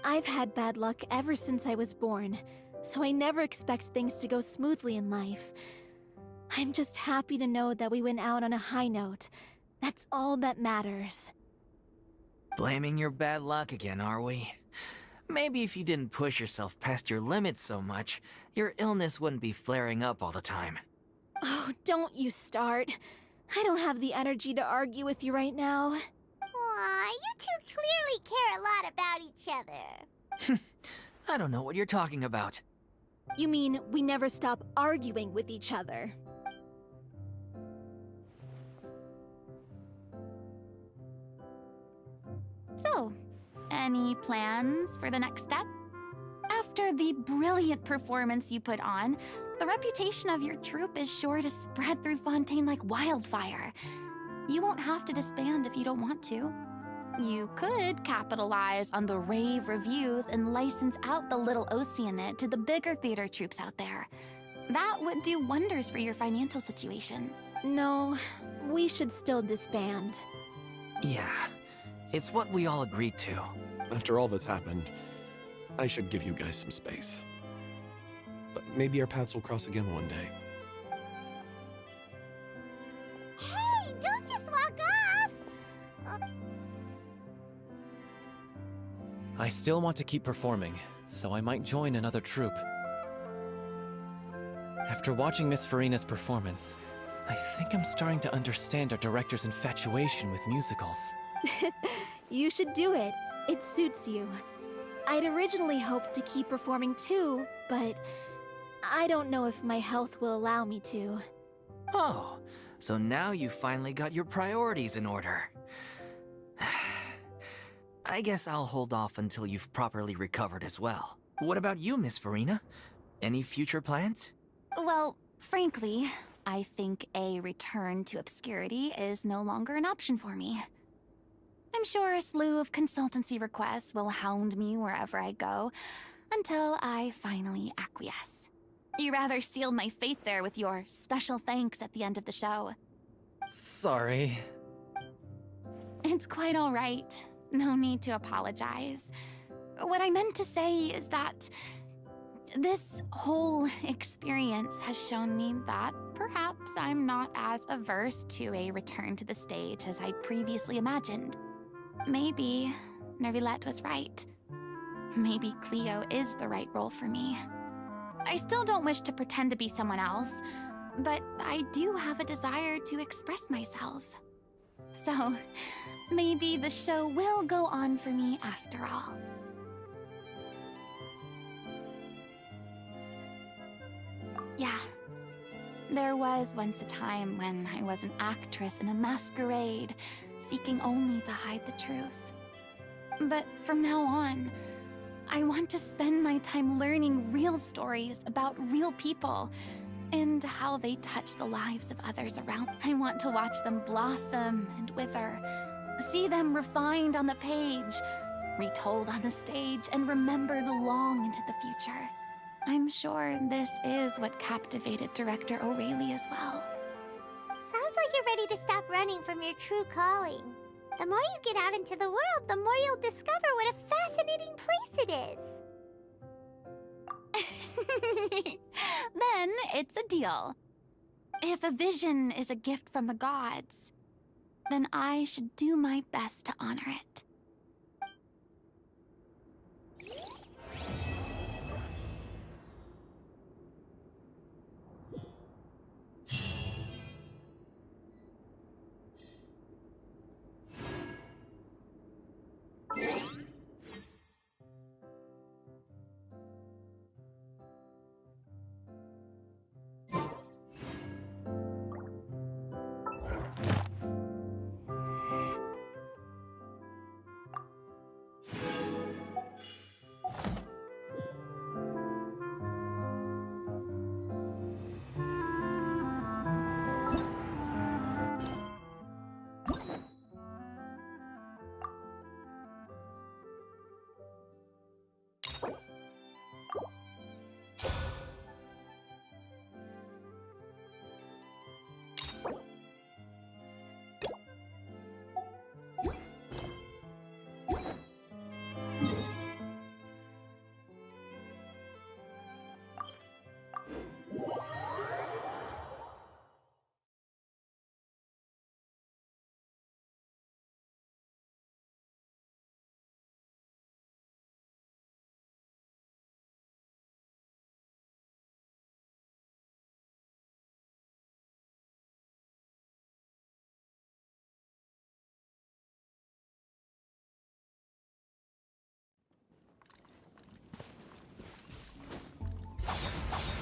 I've had bad luck ever since I was born, so I never expect things to go smoothly in life. I'm just happy to know that we went out on a high note. That's all that matters. Blaming your bad luck again, are we? Maybe if you didn't push yourself past your limits so much, your illness wouldn't be flaring up all the time. Oh, don't you start. I don't have the energy to argue with you right now. Aw, you two clearly care a lot about each other. I don't know what you're talking about. You mean we never stop arguing with each other? So, any plans for the next step? After the brilliant performance you put on, the reputation of your troupe is sure to spread through Fontaine like wildfire. You won't have to disband if you don't want to. You could capitalize on the rave reviews and license out the little Oceanid to the bigger theater troupes out there. That would do wonders for your financial situation. No, we should still disband. Yeah, it's what we all agreed to. After all that's happened, I should give you guys some space. But maybe our paths will cross again one day. Hey, don't just walk off! I still want to keep performing, so I might join another troupe. After watching Miss Furina's performance, I think I'm starting to understand our director's infatuation with musicals. You should do it. It suits you. I'd originally hoped to keep performing too, but I don't know if my health will allow me to. Oh, so now you finally got your priorities in order. I guess I'll hold off until you've properly recovered as well. What about you, Miss Furina? Any future plans? Well, frankly, I think a return to obscurity is no longer an option for me. I'm sure a slew of consultancy requests will hound me wherever I go, until I finally acquiesce. You rather sealed my fate there with your special thanks at the end of the show. Sorry. It's quite all right. No need to apologize. What I meant to say is that this whole experience has shown me that perhaps I'm not as averse to a return to the stage as I previously imagined. Maybe Nervilette was right. Maybe Cleo is the right role for me. I still don't wish to pretend to be someone else, but I do have a desire to express myself. So, maybe the show will go on for me after all. Yeah. There was once a time when I was an actress in a masquerade, seeking only to hide the truth. But from now on, I want to spend my time learning real stories about real people and how they touch the lives of others around. I want to watch them blossom and wither, see them refined on the page, retold on the stage, and remembered long into the future. I'm sure this is what captivated director O'Reilly as well. Sounds like you're ready to stop running from your true calling. The more you get out into the world, the more you'll discover what a fascinating place it is. Then it's a deal. If a vision is a gift from the gods, then I should do my best to honor it.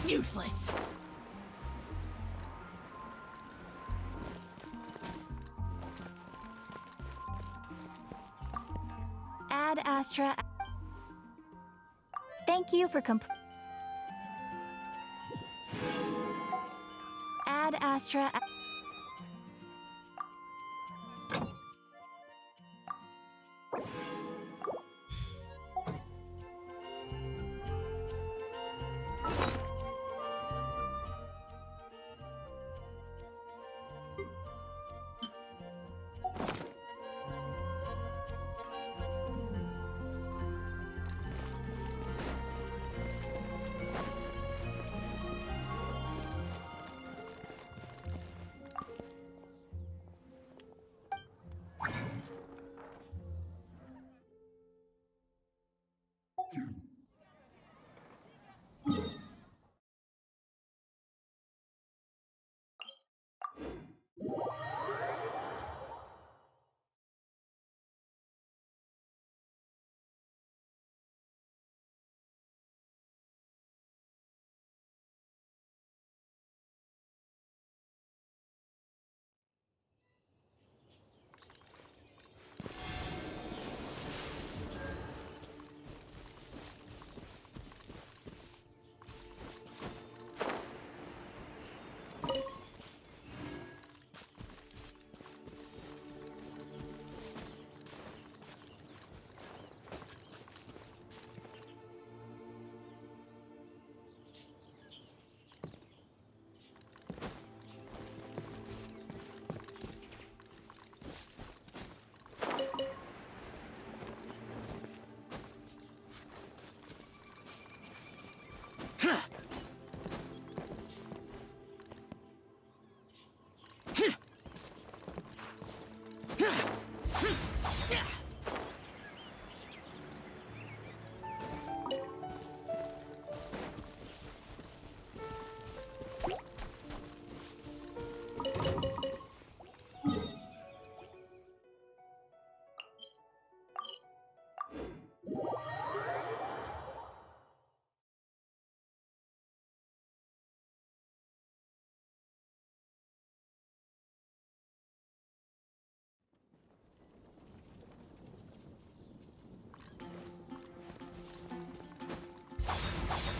Useless. Ad Astra. Thank you for Ad Astra.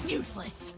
Useless.